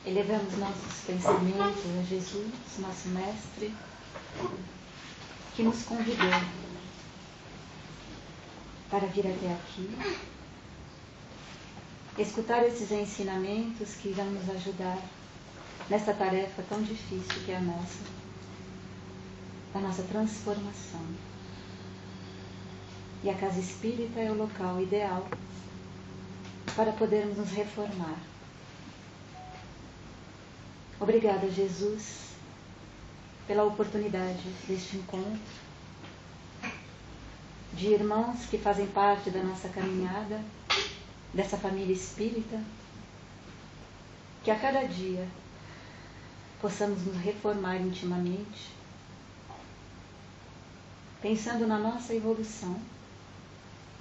Elevamos nossos pensamentos a Jesus, nosso Mestre, que nos convidou para vir até aqui, escutar esses ensinamentos que irão nos ajudar nesta tarefa tão difícil que é a nossa transformação. E a casa espírita é o local ideal para podermos nos reformar. Obrigada, Jesus, pela oportunidade deste encontro, de irmãos que fazem parte da nossa caminhada, dessa família espírita, que a cada dia possamos nos reformar intimamente, pensando na nossa evolução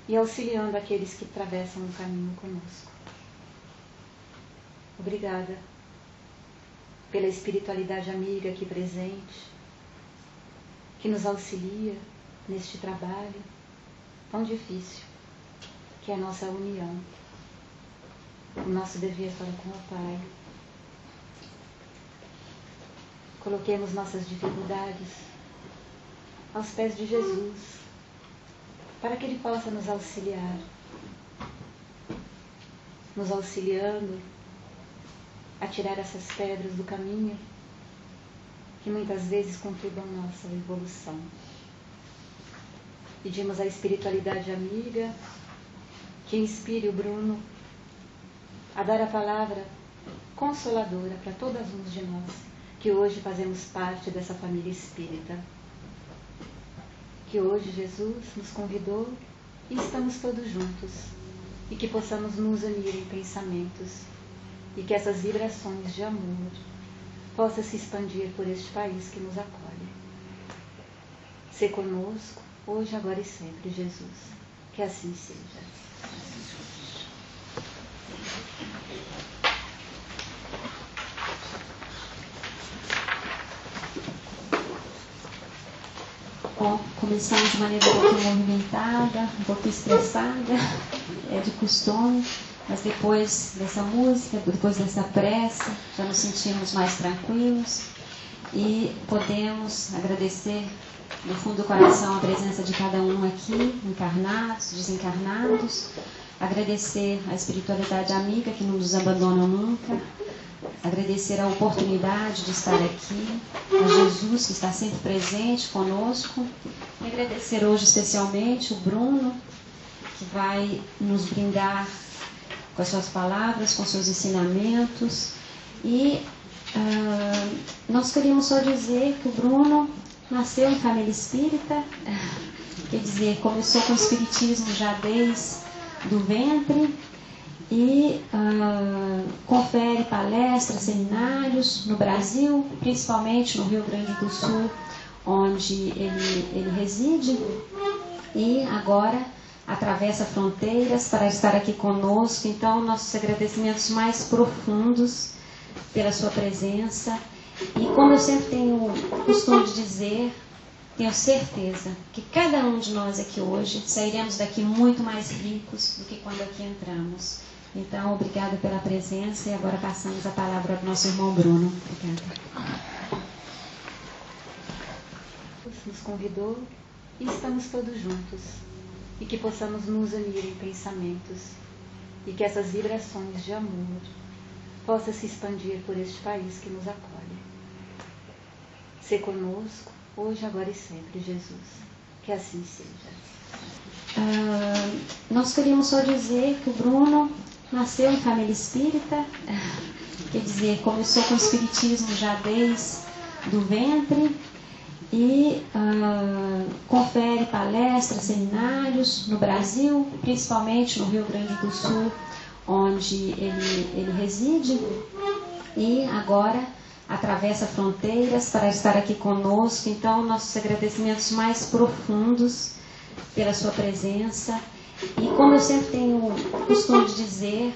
e auxiliando aqueles que atravessam o caminho conosco. Obrigada pela espiritualidade amiga aqui presente, que nos auxilia neste trabalho tão difícil, que é a nossa união, o nosso dever para com o Pai. Coloquemos nossas dificuldades aos pés de Jesus, para que Ele possa nos auxiliar, nos auxiliando a tirar essas pedras do caminho que muitas vezes conturbam nossa evolução. Pedimos à espiritualidade amiga que inspire o Bruno a dar a palavra consoladora para todas uns de nós que hoje fazemos parte dessa família espírita. Que hoje Jesus nos convidou e estamos todos juntos, e que possamos nos unir em pensamentos, e que essas vibrações de amor possam se expandir por este país que nos acolhe. Sê conosco, hoje, agora e sempre, Jesus. Que assim seja. Bom, começamos de maneira um pouco movimentada, um pouco estressada, é de costume, mas depois dessa música, depois dessa prece, já nos sentimos mais tranquilos e podemos agradecer do fundo do coração a presença de cada um aqui, encarnados, desencarnados, agradecer a espiritualidade amiga que não nos abandona nunca, agradecer a oportunidade de estar aqui, a Jesus que está sempre presente conosco, e agradecer hoje especialmente o Bruno, que vai nos brindar com as suas palavras, com seus ensinamentos. E nós queríamos só dizer que o Bruno nasceu em família espírita, quer dizer, começou com o espiritismo já desde do ventre, e confere palestras, seminários no Brasil, principalmente no Rio Grande do Sul, onde ele reside, e agora atravessa fronteiras para estar aqui conosco. Então, nossos agradecimentos mais profundos pela sua presença. E como eu sempre tenho o costume de dizer, tenho certeza que cada um de nós aqui hoje sairemos daqui muito mais ricos do que quando aqui entramos. Então, obrigada pela presença, e agora passamos a palavra ao nosso irmão Bruno. Obrigada. Nos convidou e estamos todos juntos, e que possamos nos unir em pensamentos, e que essas vibrações de amor possam se expandir por este país que nos acolhe. Sê conosco, hoje, agora e sempre, Jesus. Que assim seja. Nós queríamos só dizer que o Bruno nasceu em família espírita, quer dizer, começou com o espiritismo já desde do ventre, e confere palestras, seminários no Brasil, principalmente no Rio Grande do Sul, onde ele reside, e agora atravessa fronteiras para estar aqui conosco. Então, nossos agradecimentos mais profundos pela sua presença. E como eu sempre tenho o costume de dizer,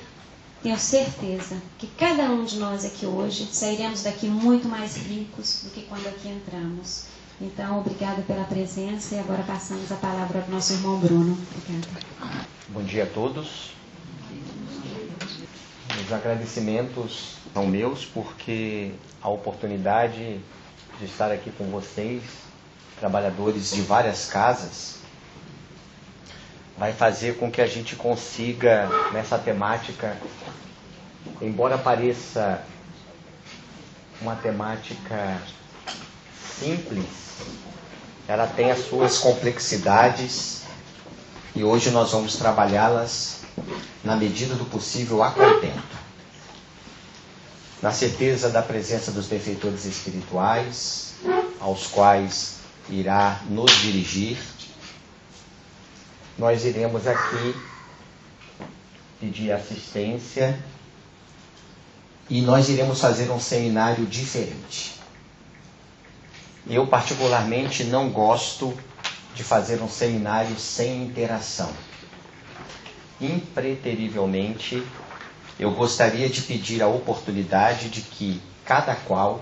tenho certeza que cada um de nós aqui hoje sairemos daqui muito mais ricos do que quando aqui entramos. Então, obrigada pela presença, e agora passamos a palavra ao nosso irmão Bruno. Obrigada. Bom dia a todos. Os agradecimentos são meus porque a oportunidade de estar aqui com vocês, trabalhadores de várias casas, vai fazer com que a gente consiga, nessa temática, embora pareça uma temática simples, ela tem as suas complexidades e hoje nós vamos trabalhá-las na medida do possível a contento. Na certeza da presença dos benfeitores espirituais, aos quais irá nos dirigir, nós iremos aqui pedir assistência e nós iremos fazer um seminário diferente. Eu, particularmente, não gosto de fazer um seminário sem interação. Impreterivelmente, eu gostaria de pedir a oportunidade de que cada qual,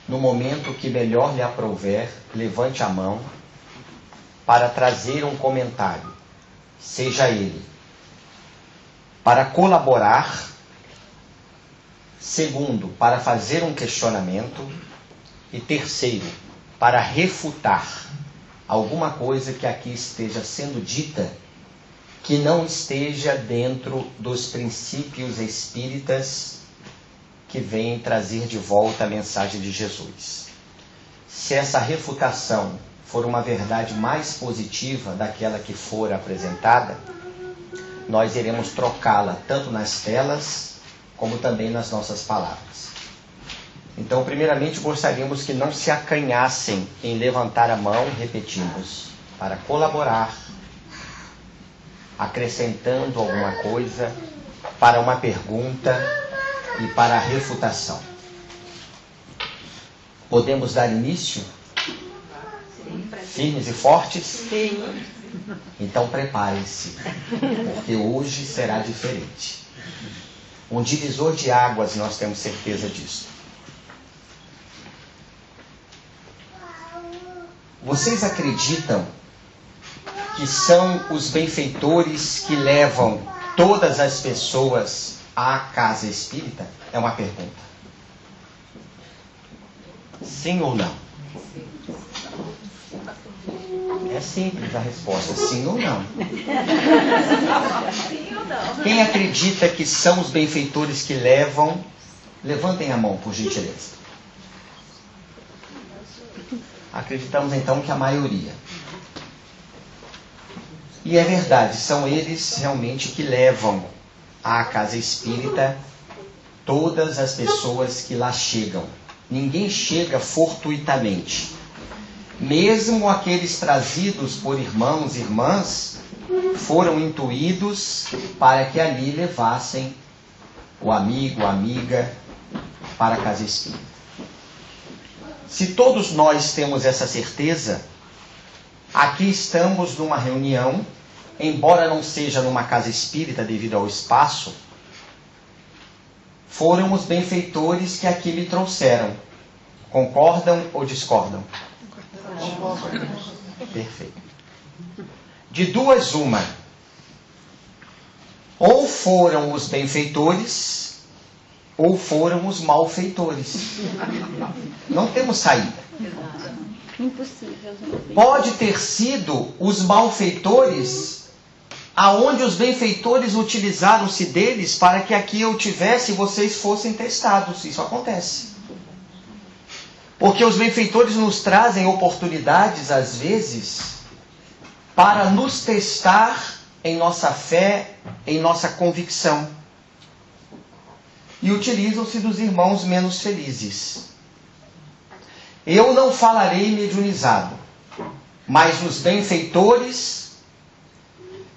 no momento que melhor lhe aprouver, levante a mão para trazer um comentário, seja ele para colaborar, segundo, para fazer um questionamento, e terceiro, para refutar alguma coisa que aqui esteja sendo dita que não esteja dentro dos princípios espíritas que vêm trazer de volta a mensagem de Jesus. Se essa refutação for uma verdade mais positiva daquela que for apresentada, nós iremos trocá-la tanto nas telas como também nas nossas palavras. Então, primeiramente, gostaríamos que não se acanhassem em levantar a mão, repetimos, para colaborar, acrescentando alguma coisa, para uma pergunta e para a refutação. Podemos dar início? Firmes e fortes? Sim. Então preparem-se, porque hoje será diferente. Um divisor de águas, nós temos certeza disso. Vocês acreditam que são os benfeitores que levam todas as pessoas à casa espírita? É uma pergunta. Sim ou não? É simples a resposta, sim ou não. Quem acredita que são os benfeitores que levam, levantem a mão, por gentileza. Acreditamos então que a maioria. E é verdade, são eles realmente que levam à casa espírita todas as pessoas que lá chegam. Ninguém chega fortuitamente. Mesmo aqueles trazidos por irmãos e irmãs foram intuídos para que ali levassem o amigo, a amiga para a casa espírita. Se todos nós temos essa certeza, aqui estamos numa reunião, embora não seja numa casa espírita devido ao espaço, foram os benfeitores que aqui me trouxeram. Concordam ou discordam? Perfeito. De duas, uma. Ou foram os benfeitores, ou foram os malfeitores. Não temos saída. Impossível. Pode ter sido os malfeitores, aonde os benfeitores utilizaram-se deles para que aqui eu tivesse e vocês fossem testados. Isso acontece. Porque os benfeitores nos trazem oportunidades, às vezes, para nos testar em nossa fé, em nossa convicção. E utilizam-se dos irmãos menos felizes. Eu não falarei mediunizado, mas os benfeitores,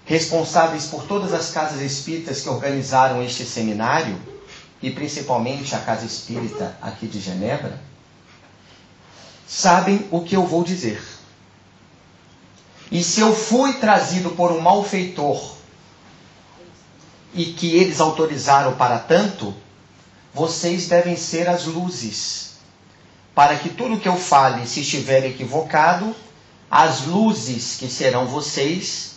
responsáveis por todas as casas espíritas que organizaram este seminário, e principalmente a Casa Espírita aqui de Genebra, sabem o que eu vou dizer. E se eu fui trazido por um malfeitor e que eles autorizaram para tanto, vocês devem ser as luzes, para que tudo que eu fale, se estiver equivocado, as luzes que serão vocês,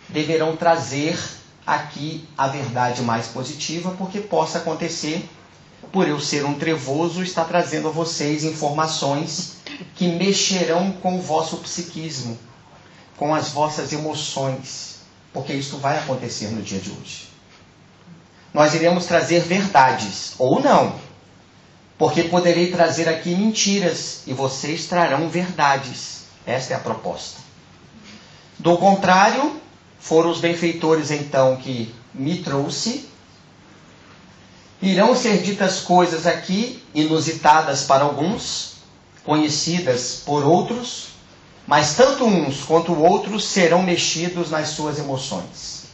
deverão trazer aqui a verdade mais positiva, porque possa acontecer, por eu ser um trevoso, está trazendo a vocês informações que mexerão com o vosso psiquismo, com as vossas emoções, porque isso vai acontecer no dia de hoje. Nós iremos trazer verdades, ou não, porque poderei trazer aqui mentiras e vocês trarão verdades. Esta é a proposta. Do contrário, foram os benfeitores então que me trouxe. Irão ser ditas coisas aqui, inusitadas para alguns, conhecidas por outros, mas tanto uns quanto outros serão mexidos nas suas emoções.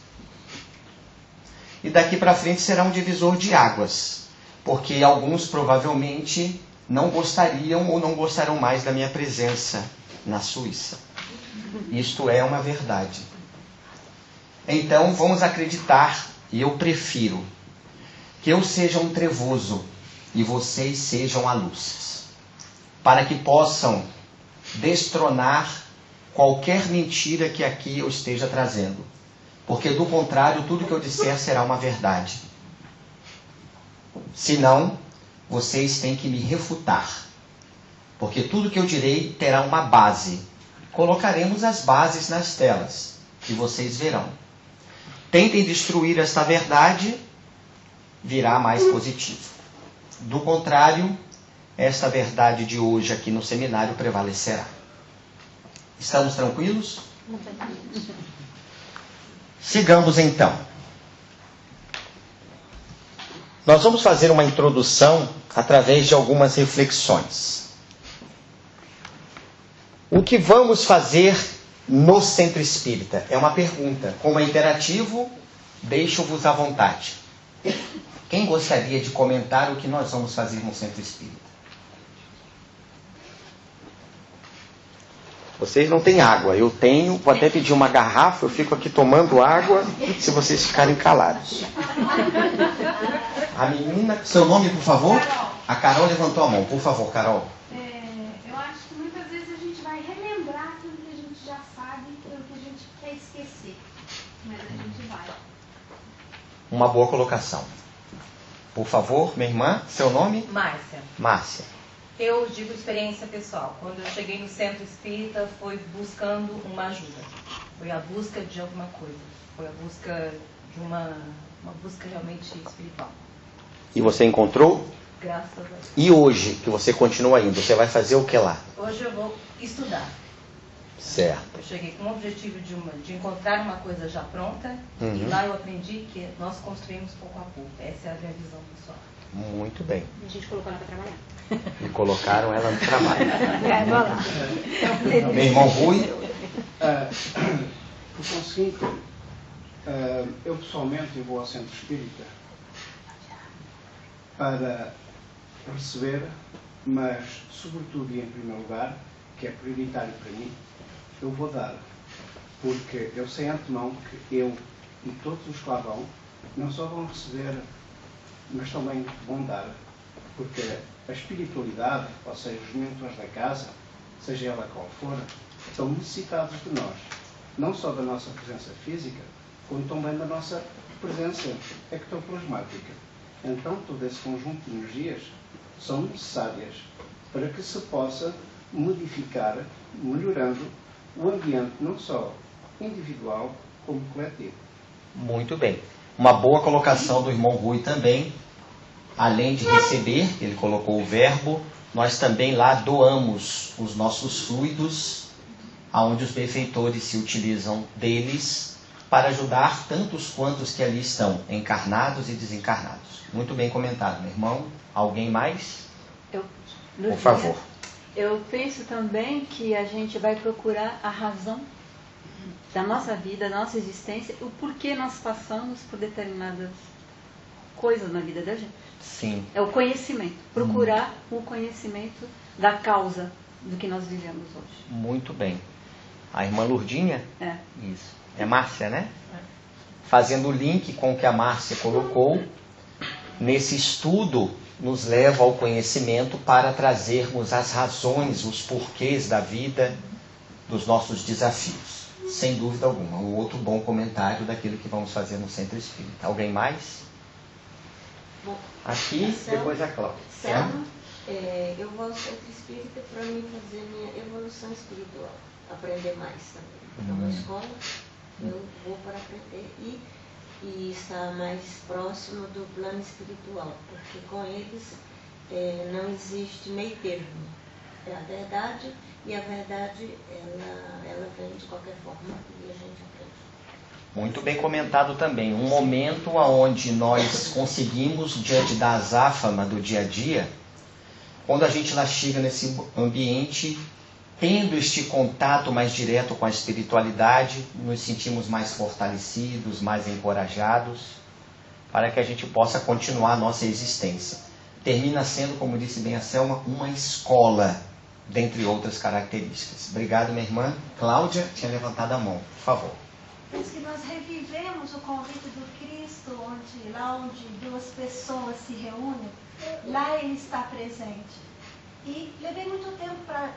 E daqui para frente será um divisor de águas, porque alguns provavelmente não gostariam ou não gostarão mais da minha presença na Suíça. Isto é uma verdade. Então vamos acreditar, e eu prefiro que eu seja um trevoso e vocês sejam a luz, para que possam destronar qualquer mentira que aqui eu esteja trazendo, porque do contrário, tudo que eu disser será uma verdade. Senão, vocês têm que me refutar, porque tudo que eu direi terá uma base. Colocaremos as bases nas telas e vocês verão. Tentem destruir esta verdade, virá mais positivo. Do contrário, esta verdade de hoje aqui no seminário prevalecerá. Estamos tranquilos? Sigamos então. Nós vamos fazer uma introdução através de algumas reflexões. O que vamos fazer no Centro Espírita? É uma pergunta. Como é interativo, deixo-vos à vontade. Quem gostaria de comentar o que nós vamos fazer no Centro Espírita? Vocês não têm água, eu tenho, vou até pedir uma garrafa, eu fico aqui tomando água, se vocês ficarem calados. A menina, seu nome, por favor? A Carol levantou a mão, por favor, Carol. Eu acho que muitas vezes a gente vai relembrar aquilo que a gente já sabe, aquilo que a gente quer esquecer, mas a gente vai. Uma boa colocação. Por favor, minha irmã, seu nome? Márcia. Márcia. Eu digo experiência pessoal. Quando eu cheguei no Centro Espírita, foi buscando uma ajuda. Foi a busca de alguma coisa. Foi a busca de uma busca realmente espiritual. E você encontrou? Graças a Deus. E hoje, que você continua indo, você vai fazer o que lá? Hoje eu vou estudar. Certo. Eu cheguei com o objetivo de encontrar uma coisa já pronta. Uhum. E lá eu aprendi que nós construímos pouco a pouco. Essa é a minha visão pessoal. Muito bem. A gente colocou ela para trabalhar. E colocaram ela no trabalho. Vai lá. Meu irmão Rui. Porque é o seguinte, eu pessoalmente vou ao Centro Espírita para receber, mas sobretudo e em primeiro lugar, que é prioritário para mim, eu vou dar. Porque eu sei antemão que eu e todos os que lá vão, não só vão receber, mas também vão dar. Porque a espiritualidade, ou seja, os mentores da casa, seja ela qual for, estão necessitados de nós. Não só da nossa presença física, como também da nossa presença ectoplasmática. Então, todo esse conjunto de energias são necessárias para que se possa modificar, melhorando o ambiente, não só individual, como coletivo. Muito bem. Uma boa colocação do irmão Rui também. Além de receber, ele colocou o verbo, nós também lá doamos os nossos fluidos, aonde os benfeitores se utilizam deles para ajudar tantos quantos que ali estão, encarnados e desencarnados. Muito bem comentado, meu irmão. Alguém mais? Por favor. Eu penso também que a gente vai procurar a razão da nossa vida, da nossa existência, o porquê nós passamos por determinadas coisas na vida da gente. Sim. É o conhecimento. Procurar o conhecimento da causa do que nós vivemos hoje. Muito bem. A irmã Lourdinha? É. Isso. É Márcia, né? Fazendo o link com o que a Márcia colocou, nesse estudo nos leva ao conhecimento para trazermos as razões, os porquês da vida, dos nossos desafios. sem dúvida alguma, um outro bom comentário daquilo que vamos fazer no Centro Espírita. Alguém mais? Bom, aqui, depois a Cláudia. Selma, eu vou ao Centro Espírita para mim fazer minha evolução espiritual, aprender mais também. Então, na escola, eu vou para aprender e estar mais próximo do plano espiritual, porque com eles não existe meio termo. É a verdade, e a verdade ela vem de qualquer forma e a gente aprende. Muito bem comentado também. Um momento onde nós conseguimos, diante da azáfama do dia a dia, quando a gente lá chega nesse ambiente, tendo este contato mais direto com a espiritualidade, nos sentimos mais fortalecidos, mais encorajados, para que a gente possa continuar a nossa existência. Termina sendo, como disse bem a Selma, uma escola, dentre outras características. Obrigado, minha irmã. Cláudia tinha levantado a mão. Por favor. Diz que nós revivemos o convite do Cristo, lá onde duas pessoas se reúnem, lá Ele está presente. E levei muito tempo para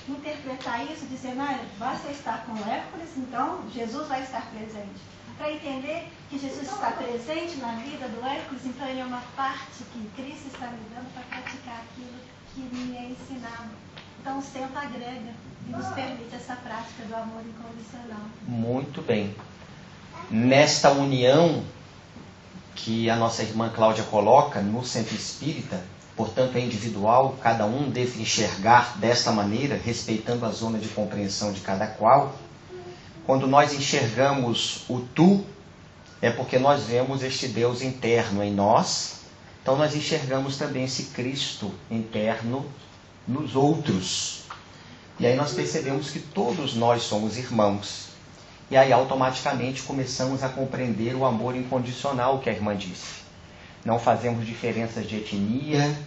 interpretar isso, dizendo, basta estar com Hércules, então Jesus vai estar presente. Para entender que Jesus está presente na vida do Hércules, então ele é uma parte que Cristo está me dando para praticar aquilo que me é ensinado. Então o centro agrega e nos permite essa prática do amor incondicional. Muito bem. Nesta união que a nossa irmã Cláudia coloca no Centro Espírita, portanto é individual, cada um deve enxergar desta maneira, respeitando a zona de compreensão de cada qual. Quando nós enxergamos o tu, é porque nós vemos este Deus interno em nós, então nós enxergamos também esse Cristo interno nos outros. E aí nós percebemos que todos nós somos irmãos. E aí automaticamente começamos a compreender o amor incondicional que a irmã disse. Não fazemos diferenças de etnia,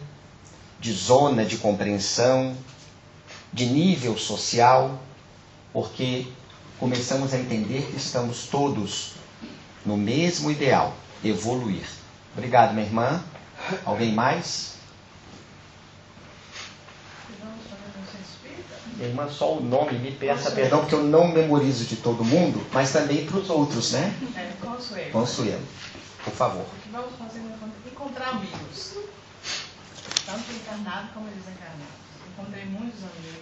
de zona de compreensão, de nível social, porque começamos a entender que estamos todos no mesmo ideal, evoluir. Obrigado, minha irmã. Alguém mais? Minha irmã, só o nome, me peça perdão, porque eu não memorizo de todo mundo, mas também para os outros, né? Consuelo. Consuelo, por favor. O que vamos fazer é encontrar amigos, tanto encarnados como desencarnados. Encontrei muitos amigos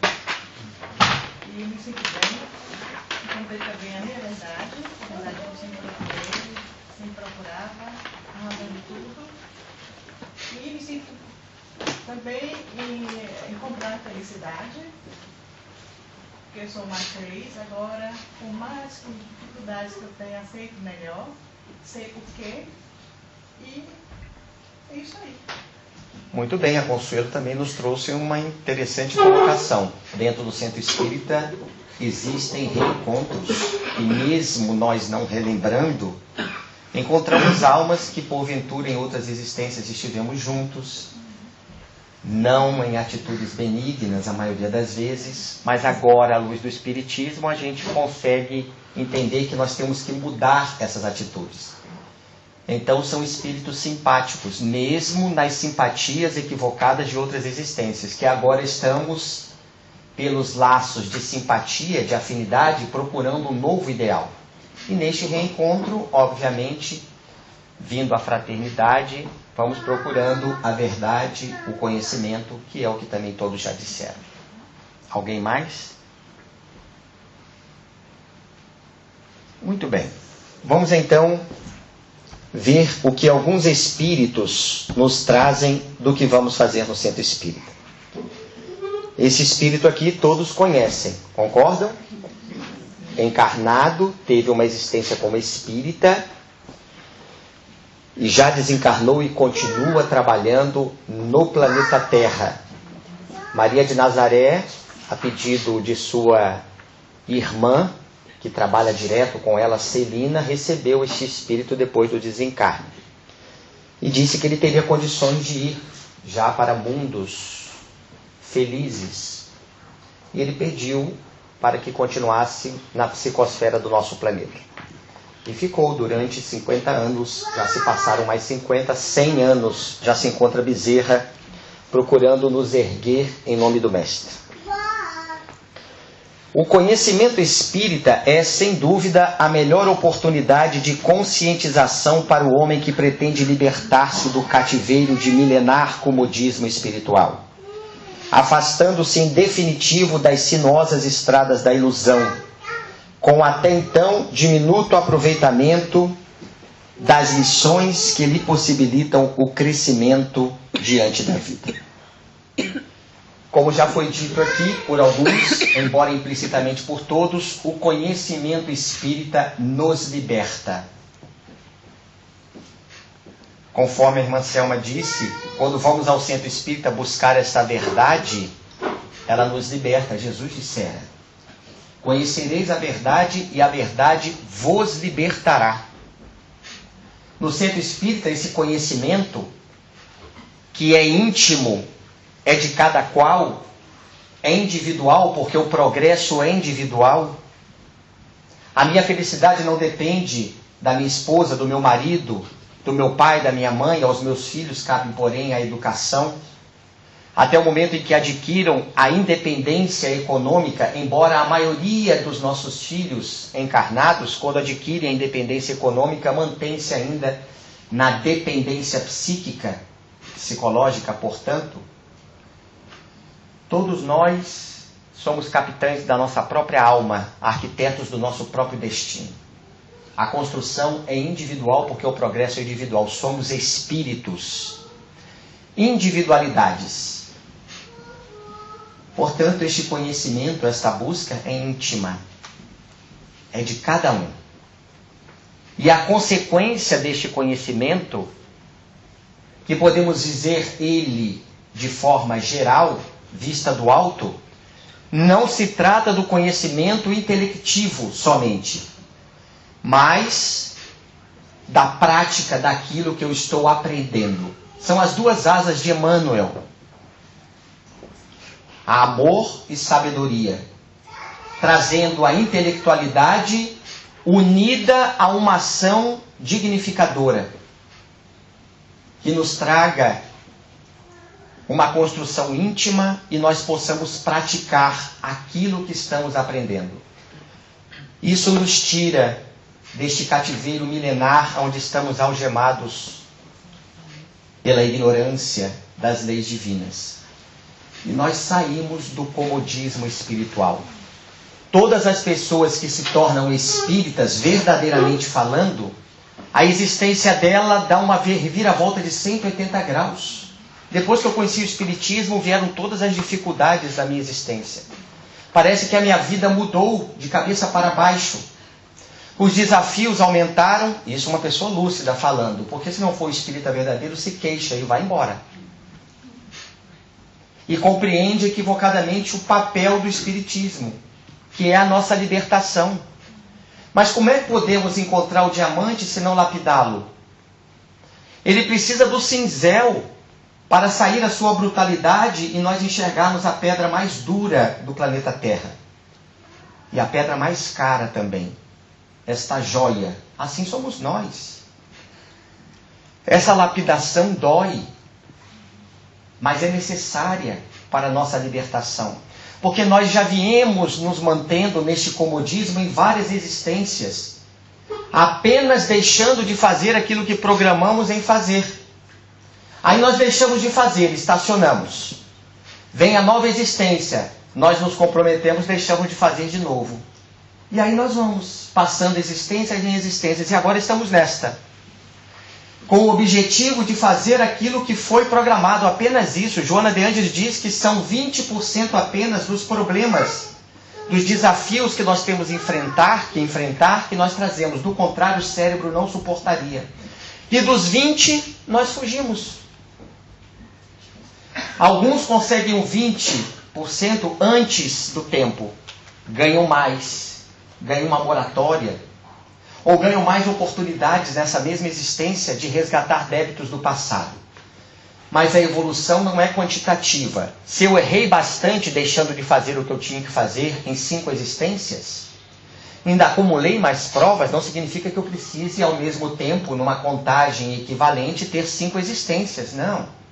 e me senti bem. Encontrei também a minha verdade. A verdade eu sempre procurei, sempre procurava, arrasando tudo. E me sinto também em encontrar a felicidade, porque eu sou mais feliz agora, por mais dificuldades que eu tenho, aceito melhor, sei porquê, e é isso aí. Muito bem, a Consuelo também nos trouxe uma interessante colocação. Dentro do Centro Espírita existem reencontros, e mesmo nós não relembrando, encontramos almas que porventura em outras existências estivemos juntos, não em atitudes benignas a maioria das vezes, mas agora à luz do Espiritismo a gente consegue entender que nós temos que mudar essas atitudes. Então são espíritos simpáticos, mesmo nas simpatias equivocadas de outras existências, que agora estamos, pelos laços de simpatia, de afinidade, procurando um novo ideal. E neste reencontro, obviamente, vindo a fraternidade, vamos procurando a verdade, o conhecimento, que é o que também todos já disseram. Alguém mais? Muito bem. Vamos então ver o que alguns espíritos nos trazem do que vamos fazer no Centro Espírita. Esse espírito aqui todos conhecem, concordam? Encarnado, teve uma existência como espírita, e já desencarnou e continua trabalhando no planeta Terra. Maria de Nazaré, a pedido de sua irmã, que trabalha direto com ela, Celina, recebeu este espírito depois do desencarne. E disse que ele teria condições de ir já para mundos felizes. E ele pediu para que continuasse na psicosfera do nosso planeta. E ficou durante 50 anos, já se passaram mais 50, 100 anos, já se encontra Bezerra, procurando nos erguer em nome do Mestre. O conhecimento espírita é, sem dúvida, a melhor oportunidade de conscientização para o homem que pretende libertar-se do cativeiro de milenar comodismo espiritual, afastando-se em definitivo das sinuosas estradas da ilusão, com até então diminuto aproveitamento das lições que lhe possibilitam o crescimento diante da vida. Como já foi dito aqui por alguns, embora implicitamente por todos, o conhecimento espírita nos liberta. Conforme a irmã Selma disse, quando vamos ao centro espírita buscar essa verdade, ela nos liberta. Jesus dissera: conhecereis a verdade e a verdade vos libertará. No centro espírita, esse conhecimento, que é íntimo, é de cada qual, é individual, porque o progresso é individual. A minha felicidade não depende da minha esposa, do meu marido, do meu pai, da minha mãe. Aos meus filhos cabe, porém, a educação, até o momento em que adquiram a independência econômica, embora a maioria dos nossos filhos encarnados, quando adquirem a independência econômica, mantém-se ainda na dependência psicológica, portanto. Todos nós somos capitães da nossa própria alma, arquitetos do nosso próprio destino. A construção é individual porque o progresso é individual. Somos espíritos, individualidades. Portanto, este conhecimento, esta busca é íntima. É de cada um. E a consequência deste conhecimento, que podemos dizer ele de forma geral, vista do alto, não se trata do conhecimento intelectivo somente, mas da prática daquilo que eu estou aprendendo. São as duas asas de Emmanuel: amor e sabedoria, trazendo a intelectualidade unida a uma ação dignificadora, que nos traga uma construção íntima e nós possamos praticar aquilo que estamos aprendendo. Isso nos tira deste cativeiro milenar onde estamos algemados pela ignorância das leis divinas. E nós saímos do comodismo espiritual. Todas as pessoas que se tornam espíritas, verdadeiramente falando, a existência dela dá uma reviravolta de 180 graus. Depois que eu conheci o espiritismo, vieram todas as dificuldades da minha existência. Parece que a minha vida mudou de cabeça para baixo. Os desafios aumentaram, isso uma pessoa lúcida falando, porque se não for espírita verdadeiro, se queixa e vai embora. E compreende equivocadamente o papel do espiritismo, que é a nossa libertação. Mas como é que podemos encontrar o diamante se não lapidá-lo? Ele precisa do cinzel para sair a sua brutalidade e nós enxergarmos a pedra mais dura do planeta Terra. E a pedra mais cara também. Esta joia. Assim somos nós. Essa lapidação dói, mas é necessária para a nossa libertação. Porque nós já viemos nos mantendo neste comodismo em várias existências, apenas deixando de fazer aquilo que programamos em fazer. Aí nós deixamos de fazer, estacionamos. Vem a nova existência, nós nos comprometemos, deixamos de fazer de novo. E aí nós vamos passando existências em existências, e agora estamos nesta, com o objetivo de fazer aquilo que foi programado, apenas isso. Joana de Angelis diz que são 20% apenas dos problemas, dos desafios que nós temos que enfrentar, que nós trazemos. Do contrário, o cérebro não suportaria. E dos 20, nós fugimos. Alguns conseguem o 20% antes do tempo, ganham mais, ganham uma moratória, ou ganham mais oportunidades nessa mesma existência de resgatar débitos do passado. Mas a evolução não é quantitativa. Se eu errei bastante deixando de fazer o que eu tinha que fazer em 5 existências, ainda acumulei mais provas, não significa que eu precise ao mesmo tempo, numa contagem equivalente, ter 5 existências. Não.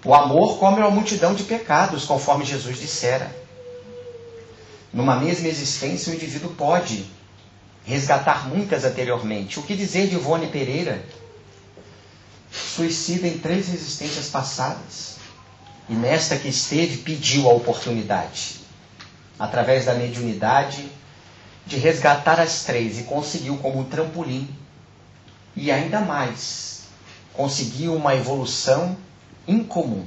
O amor come uma multidão de pecados, conforme Jesus dissera. Numa mesma existência, o indivíduo pode resgatar muitas anteriormente. O que dizer de Ivone Pereira? Suicida em 3 existências passadas. E nesta que esteve, pediu a oportunidade, através da mediunidade, de resgatar as 3 e conseguiu como um trampolim. E ainda mais, conseguiu uma evolução incomum.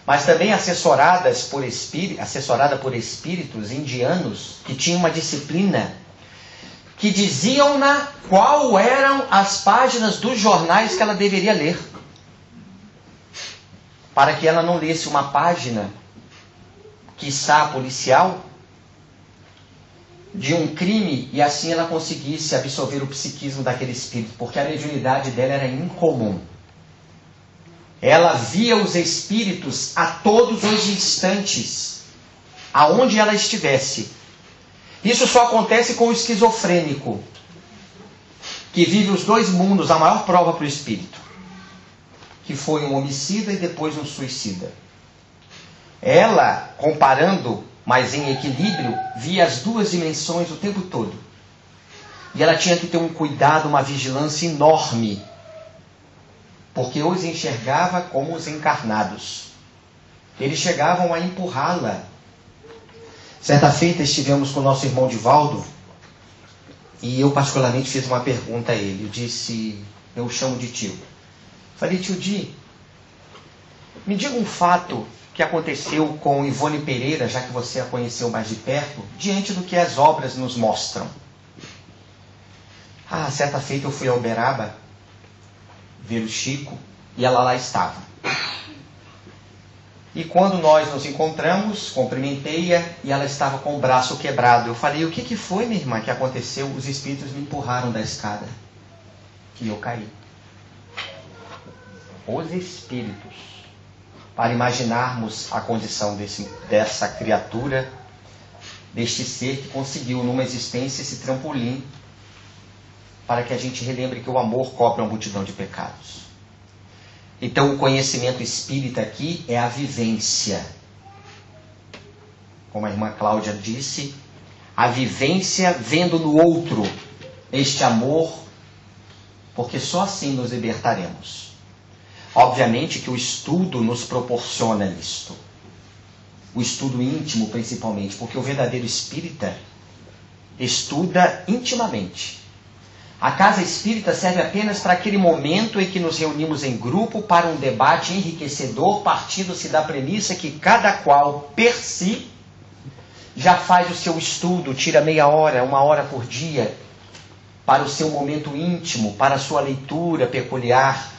Mas também assessorada por espíritos indianos que tinham uma disciplina que diziam-na qual eram as páginas dos jornais que ela deveria ler, para que ela não lesse uma página, quiçá policial, de um crime, e assim ela conseguisse absorver o psiquismo daquele espírito, porque a mediunidade dela era incomum. Ela via os espíritos a todos os instantes, aonde ela estivesse. Isso só acontece com o esquizofrênico, que vive os 2 mundos, a maior prova para o espírito, que foi um homicida e depois um suicida. Ela, comparando, mas em equilíbrio, via as 2 dimensões o tempo todo. E ela tinha que ter um cuidado, uma vigilância enorme, porque os enxergava como os encarnados. Eles chegavam a empurrá-la. Certa feita estivemos com o nosso irmão Divaldo, e eu particularmente fiz uma pergunta a ele. Eu disse, eu o chamo de tio. Falei, tio Di, me diga um fato que aconteceu com Ivone Pereira, já que você a conheceu mais de perto, diante do que as obras nos mostram. Certa feita eu fui a Uberaba ver o Chico, e ela lá estava. E quando nós nos encontramos, cumprimentei-a, e ela estava com o braço quebrado. Eu falei, o que foi, minha irmã, que aconteceu? Os espíritos me empurraram da escada, e eu caí. Os espíritos, para imaginarmos a condição dessa criatura, deste ser que conseguiu numa existência esse trampolim, para que a gente relembre que o amor cobre uma multidão de pecados. Então o conhecimento espírita aqui é a vivência. Como a irmã Cláudia disse, a vivência vendo no outro este amor, porque só assim nos libertaremos. Obviamente que o estudo nos proporciona isto. O estudo íntimo, principalmente, porque o verdadeiro espírita estuda intimamente. A casa espírita serve apenas para aquele momento em que nos reunimos em grupo para um debate enriquecedor, partindo-se da premissa que cada qual, per si, já faz o seu estudo, tira meia hora, 1 hora por dia, para o seu momento íntimo, para a sua leitura peculiar,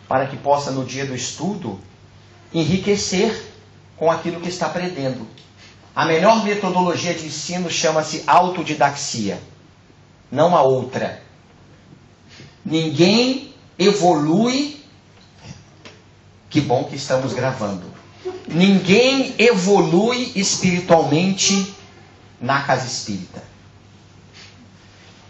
para que possa, no dia do estudo, enriquecer com aquilo que está aprendendo. A melhor metodologia de ensino chama-se autodidaxia, não há outra. Ninguém evolui, que bom que estamos gravando, ninguém evolui espiritualmente na casa espírita.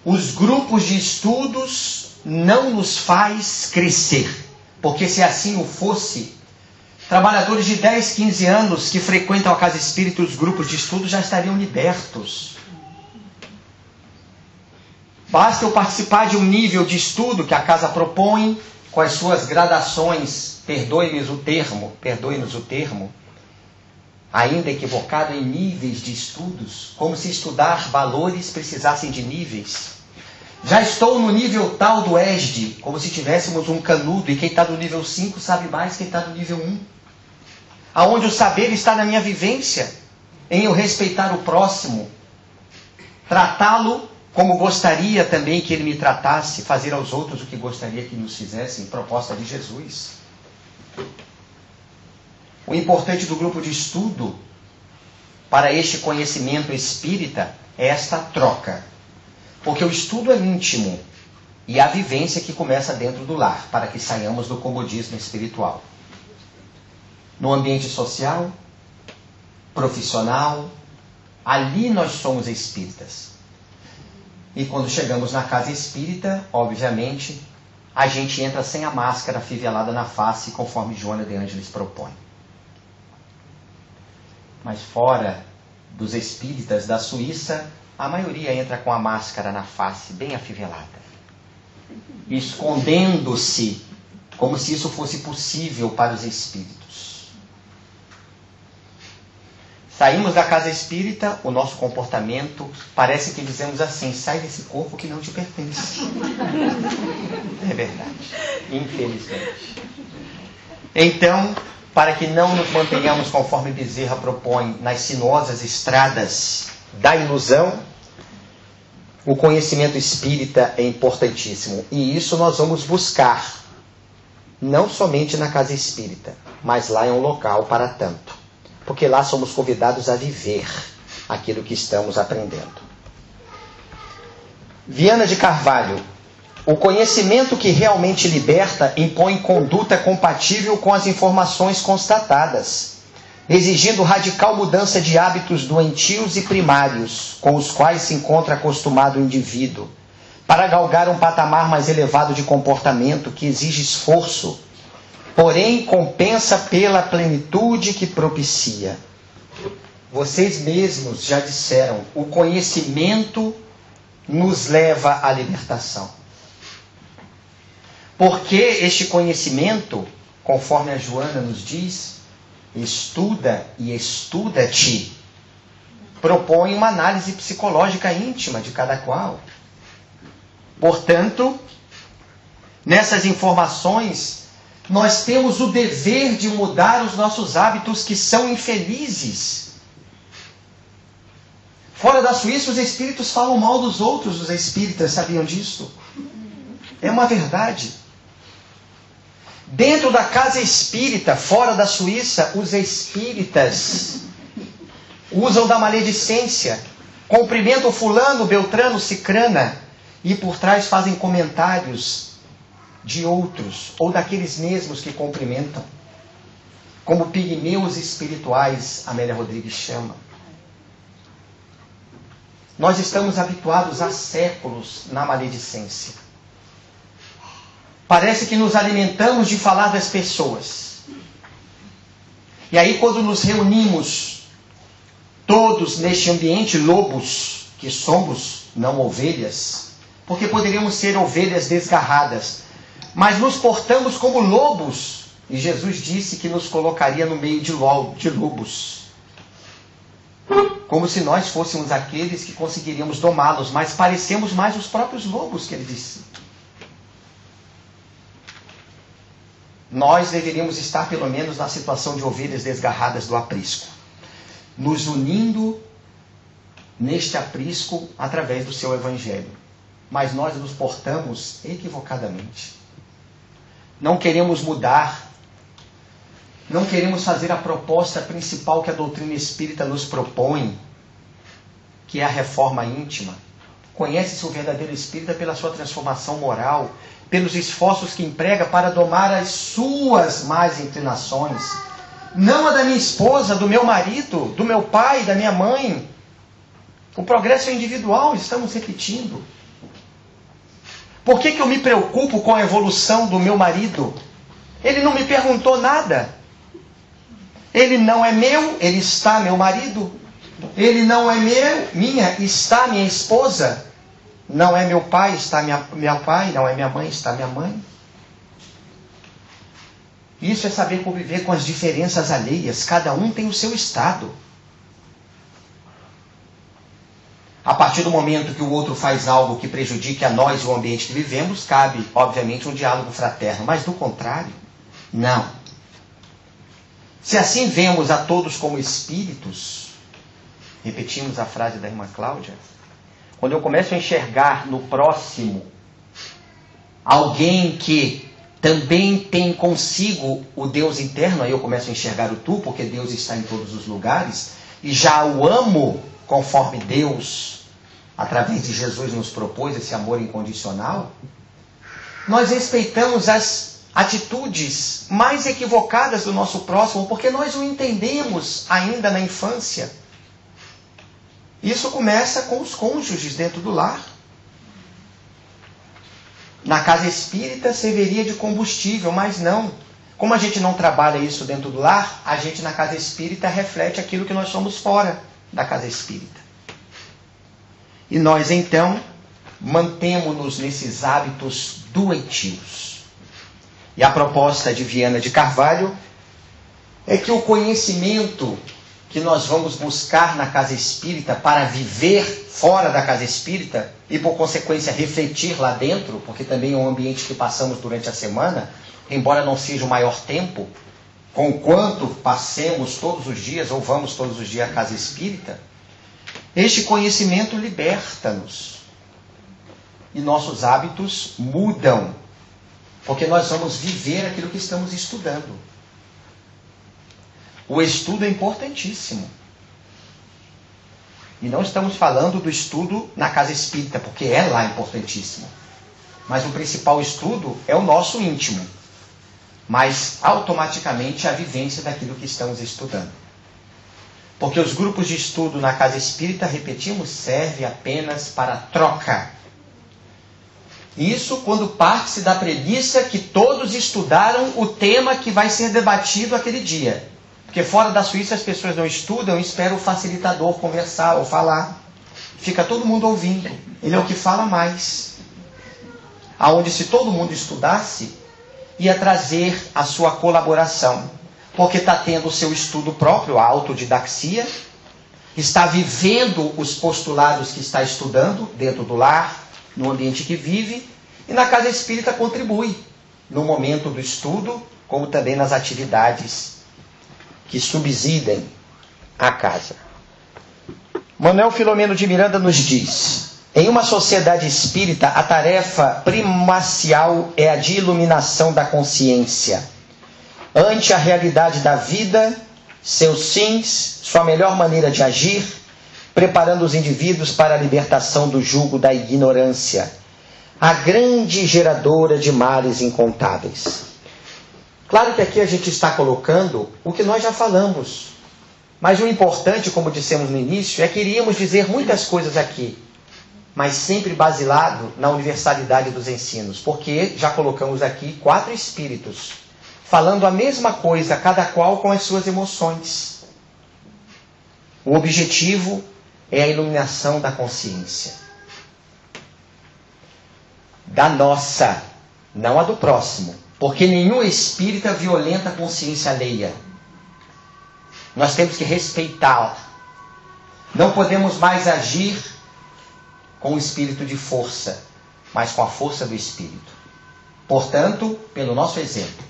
Os grupos de estudos não nos faz crescer, porque se assim o fosse, trabalhadores de 10, 15 anos que frequentam a casa espírita e os grupos de estudo já estariam libertos. Basta eu participar de um nível de estudo que a casa propõe, com as suas gradações, perdoe-nos o termo, ainda equivocado, em níveis de estudos, como se estudar valores precisassem de níveis. Já estou no nível tal do ESD, como se tivéssemos um canudo, e quem está no nível 5 sabe mais que quem está no nível 1. Aonde o saber está na minha vivência, em eu respeitar o próximo, tratá-lo como gostaria também que ele me tratasse, fazer aos outros o que gostaria que nos fizessem, proposta de Jesus. O importante do grupo de estudo para este conhecimento espírita é esta troca. Porque o estudo é íntimo e a vivência que começa dentro do lar, para que saiamos do comodismo espiritual. No ambiente social, profissional, ali nós somos espíritas. E quando chegamos na casa espírita, obviamente, a gente entra sem a máscara afivelada na face, conforme Joana de Ângeles propõe. Mas fora dos espíritas da Suíça, a maioria entra com a máscara na face, bem afivelada, escondendo-se, como se isso fosse possível para os espíritos. Saímos da casa espírita, o nosso comportamento parece que dizemos assim: sai desse corpo que não te pertence. É verdade, infelizmente. Então, para que não nos mantenhamos, conforme Bezerra propõe, nas sinuosas estradas da ilusão, o conhecimento espírita é importantíssimo. E isso nós vamos buscar, não somente na casa espírita, mas lá é um local para tanto. Porque lá somos convidados a viver aquilo que estamos aprendendo. Viana de Carvalho: o conhecimento que realmente liberta impõe conduta compatível com as informações constatadas, exigindo radical mudança de hábitos doentios e primários, com os quais se encontra acostumado o indivíduo, para galgar um patamar mais elevado de comportamento que exige esforço, porém compensa pela plenitude que propicia. Vocês mesmos já disseram, o conhecimento nos leva à libertação. Porque este conhecimento, conforme a Joana nos diz, estuda e estuda-te, propõe uma análise psicológica íntima de cada qual. Portanto, nessas informações, nós temos o dever de mudar os nossos hábitos que são infelizes. Fora da Suíça, os espíritos falam mal dos outros, os espíritas sabiam disso? É uma verdade. Dentro da casa espírita, fora da Suíça, os espíritas usam da maledicência, cumprimentam fulano, beltrano, cicrana, e por trás fazem comentários de outros, ou daqueles mesmos que cumprimentam, como pigmeus espirituais, Amélia Rodrigues chama. Nós estamos habituados há séculos na maledicência. Parece que nos alimentamos de falar das pessoas. E aí, quando nos reunimos, todos neste ambiente, lobos, que somos, não ovelhas, porque poderíamos ser ovelhas desgarradas, mas nos portamos como lobos. E Jesus disse que nos colocaria no meio de lobos. Como se nós fôssemos aqueles que conseguiríamos domá-los, mas parecemos mais os próprios lobos que ele disse. Nós deveríamos estar pelo menos na situação de ovelhas desgarradas do aprisco, nos unindo neste aprisco através do seu evangelho. Mas nós nos portamos equivocadamente. Não queremos mudar, não queremos fazer a proposta principal que a doutrina espírita nos propõe, que é a reforma íntima. Conhece-se o verdadeiro espírita pela sua transformação moral, pelos esforços que emprega para domar as suas más inclinações. Não a da minha esposa, do meu marido, do meu pai, da minha mãe. O progresso é individual, estamos repetindo. Por que eu me preocupo com a evolução do meu marido? Ele não me perguntou nada. Ele não é meu, ele está meu marido. Ele não é minha, está minha esposa. Não é meu pai, está meu pai. Não é minha mãe, está minha mãe. Isso é saber conviver com as diferenças alheias. Cada um tem o seu estado. A partir do momento que o outro faz algo que prejudique a nós e o ambiente que vivemos, cabe, obviamente, um diálogo fraterno. Mas, do contrário, não. Se assim vemos a todos como espíritos, repetimos a frase da irmã Cláudia, quando eu começo a enxergar no próximo alguém que também tem consigo o Deus interno, aí eu começo a enxergar o tu, porque Deus está em todos os lugares, e já o amo conforme Deus, através de Jesus, nos propôs esse amor incondicional. Nós respeitamos as atitudes mais equivocadas do nosso próximo, porque nós o entendemos ainda na infância. Isso começa com os cônjuges dentro do lar. Na casa espírita serviria de combustível, mas não. Como a gente não trabalha isso dentro do lar, a gente na casa espírita reflete aquilo que nós somos fora da casa espírita. E nós então mantemos-nos nesses hábitos doentios. E a proposta de Viana de Carvalho é que o conhecimento que nós vamos buscar na casa espírita para viver fora da casa espírita e por consequência refletir lá dentro, porque também é um ambiente que passamos durante a semana, embora não seja o maior tempo, conquanto passemos todos os dias ou vamos todos os dias à casa espírita, este conhecimento liberta-nos. E nossos hábitos mudam, porque nós vamos viver aquilo que estamos estudando. O estudo é importantíssimo. E não estamos falando do estudo na casa espírita, porque é lá importantíssimo. Mas o principal estudo é o nosso íntimo. Mas automaticamente a vivência daquilo que estamos estudando. Porque os grupos de estudo na casa espírita, repetimos, serve apenas para troca. Isso quando parte-se da premissa que todos estudaram o tema que vai ser debatido aquele dia. Porque fora da Suíça as pessoas não estudam e esperam o facilitador conversar ou falar. Fica todo mundo ouvindo. Ele é o que fala mais. Aonde se todo mundo estudasse, ia trazer a sua colaboração. Porque está tendo o seu estudo próprio, a autodidaxia, está vivendo os postulados que está estudando dentro do lar, no ambiente que vive, e na casa espírita contribui no momento do estudo, como também nas atividades que subsidem a casa. Manuel Filomeno de Miranda nos diz: em uma sociedade espírita, a tarefa primacial é a de iluminação da consciência. Ante a realidade da vida, seus sims, sua melhor maneira de agir, preparando os indivíduos para a libertação do jugo da ignorância, a grande geradora de males incontáveis. Claro que aqui a gente está colocando o que nós já falamos, mas o importante, como dissemos no início, é que iríamos dizer muitas coisas aqui, mas sempre baseado na universalidade dos ensinos, porque já colocamos aqui 4 espíritos, falando a mesma coisa, cada qual com as suas emoções. O objetivo é a iluminação da consciência. Da nossa, não a do próximo. Porque nenhum espírita violenta a consciência alheia. Nós temos que respeitá-la. Não podemos mais agir com o espírito de força, mas com a força do espírito. Portanto, pelo nosso exemplo.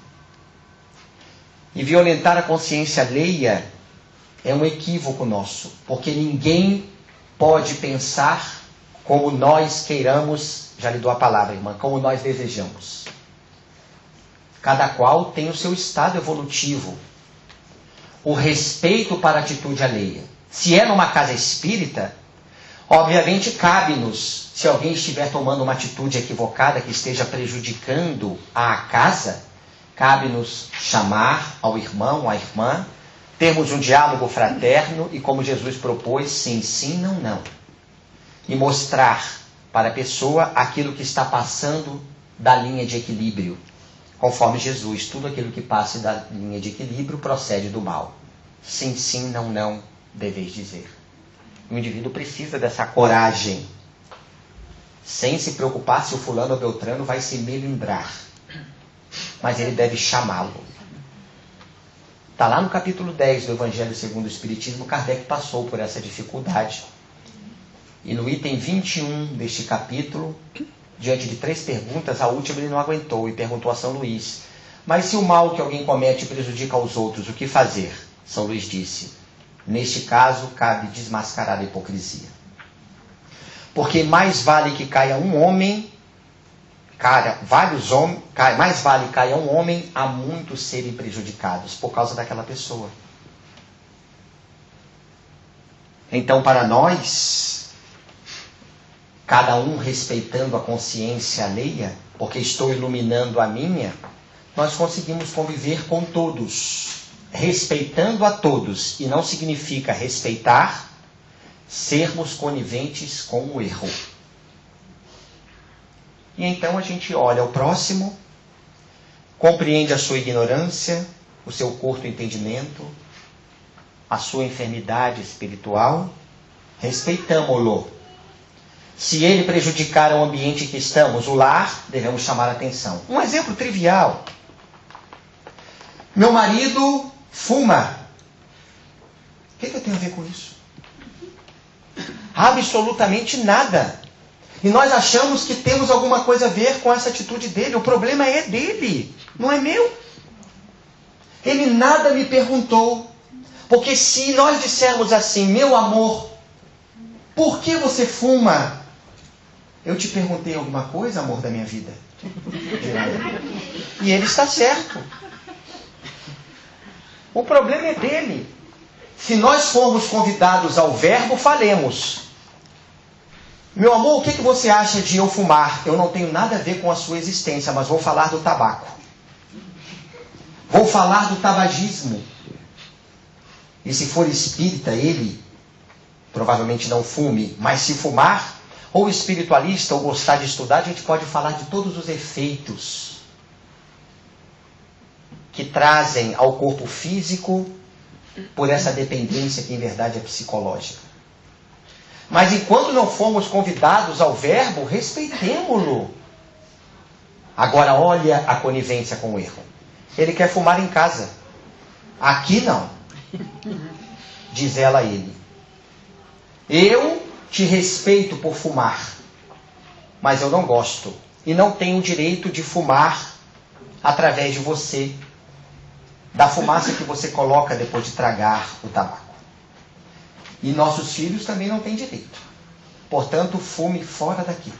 E violentar a consciência alheia é um equívoco nosso, porque ninguém pode pensar como nós queiramos, já lhe dou a palavra, irmã, como nós desejamos. Cada qual tem o seu estado evolutivo. O respeito para a atitude alheia. Se é numa casa espírita, obviamente cabe-nos, se alguém estiver tomando uma atitude equivocada que esteja prejudicando a casa, cabe-nos chamar ao irmão, à irmã, termos um diálogo fraterno e, como Jesus propôs, sim, sim, não, não. E mostrar para a pessoa aquilo que está passando da linha de equilíbrio. Conforme Jesus, tudo aquilo que passe da linha de equilíbrio procede do mal. Sim, sim, não, não, deveis dizer. O indivíduo precisa dessa coragem, sem se preocupar se o fulano ou beltrano vai se melindrar. Mas ele deve chamá-lo. Está lá no capítulo 10 do Evangelho segundo o Espiritismo, Kardec passou por essa dificuldade. E no item 21 deste capítulo, diante de 3 perguntas, a última ele não aguentou e perguntou a São Luís: mas se o mal que alguém comete prejudica aos outros, o que fazer? São Luís disse: neste caso, cabe desmascarar a hipocrisia. Porque mais vale que caia um homem, mais vale caia um homem a muitos serem prejudicados por causa daquela pessoa. Então, para nós, cada um respeitando a consciência alheia, porque estou iluminando a minha, nós conseguimos conviver com todos, respeitando a todos. E não significa respeitar sermos coniventes com o erro. E então a gente olha o próximo compreende a sua ignorância, o seu curto entendimento, a sua enfermidade espiritual, respeitamo-lo. Se ele prejudicar o ambiente em que estamos, o lar, devemos chamar a atenção. Um exemplo trivial. Meu marido fuma. O que eu tenho a ver com isso? Absolutamente nada. E nós achamos que temos alguma coisa a ver com essa atitude dele. O problema é dele, não é meu. Ele nada me perguntou. Porque se nós dissermos assim, meu amor, por que você fuma? Eu te perguntei alguma coisa, amor da minha vida? E ele está certo. O problema é dele. Se nós formos convidados ao verbo, falemos. Meu amor, o que você acha de eu fumar? Eu não tenho nada a ver com a sua existência, mas vou falar do tabaco. Vou falar do tabagismo. E se for espírita, ele provavelmente não fume, mas se fumar, ou espiritualista, ou gostar de estudar, a gente pode falar de todos os efeitos que trazem ao corpo físico por essa dependência que em verdade é psicológica. Mas enquanto não formos convidados ao verbo, respeitemo-lo. Agora olha a conivência com o erro. Ele quer fumar em casa. Aqui não. Diz ela a ele. Eu te respeito por fumar, mas eu não gosto. E não tenho o direito de fumar através de você. Da fumaça que você coloca depois de tragar o tabaco. E nossos filhos também não têm direito. Portanto, fume fora daqui.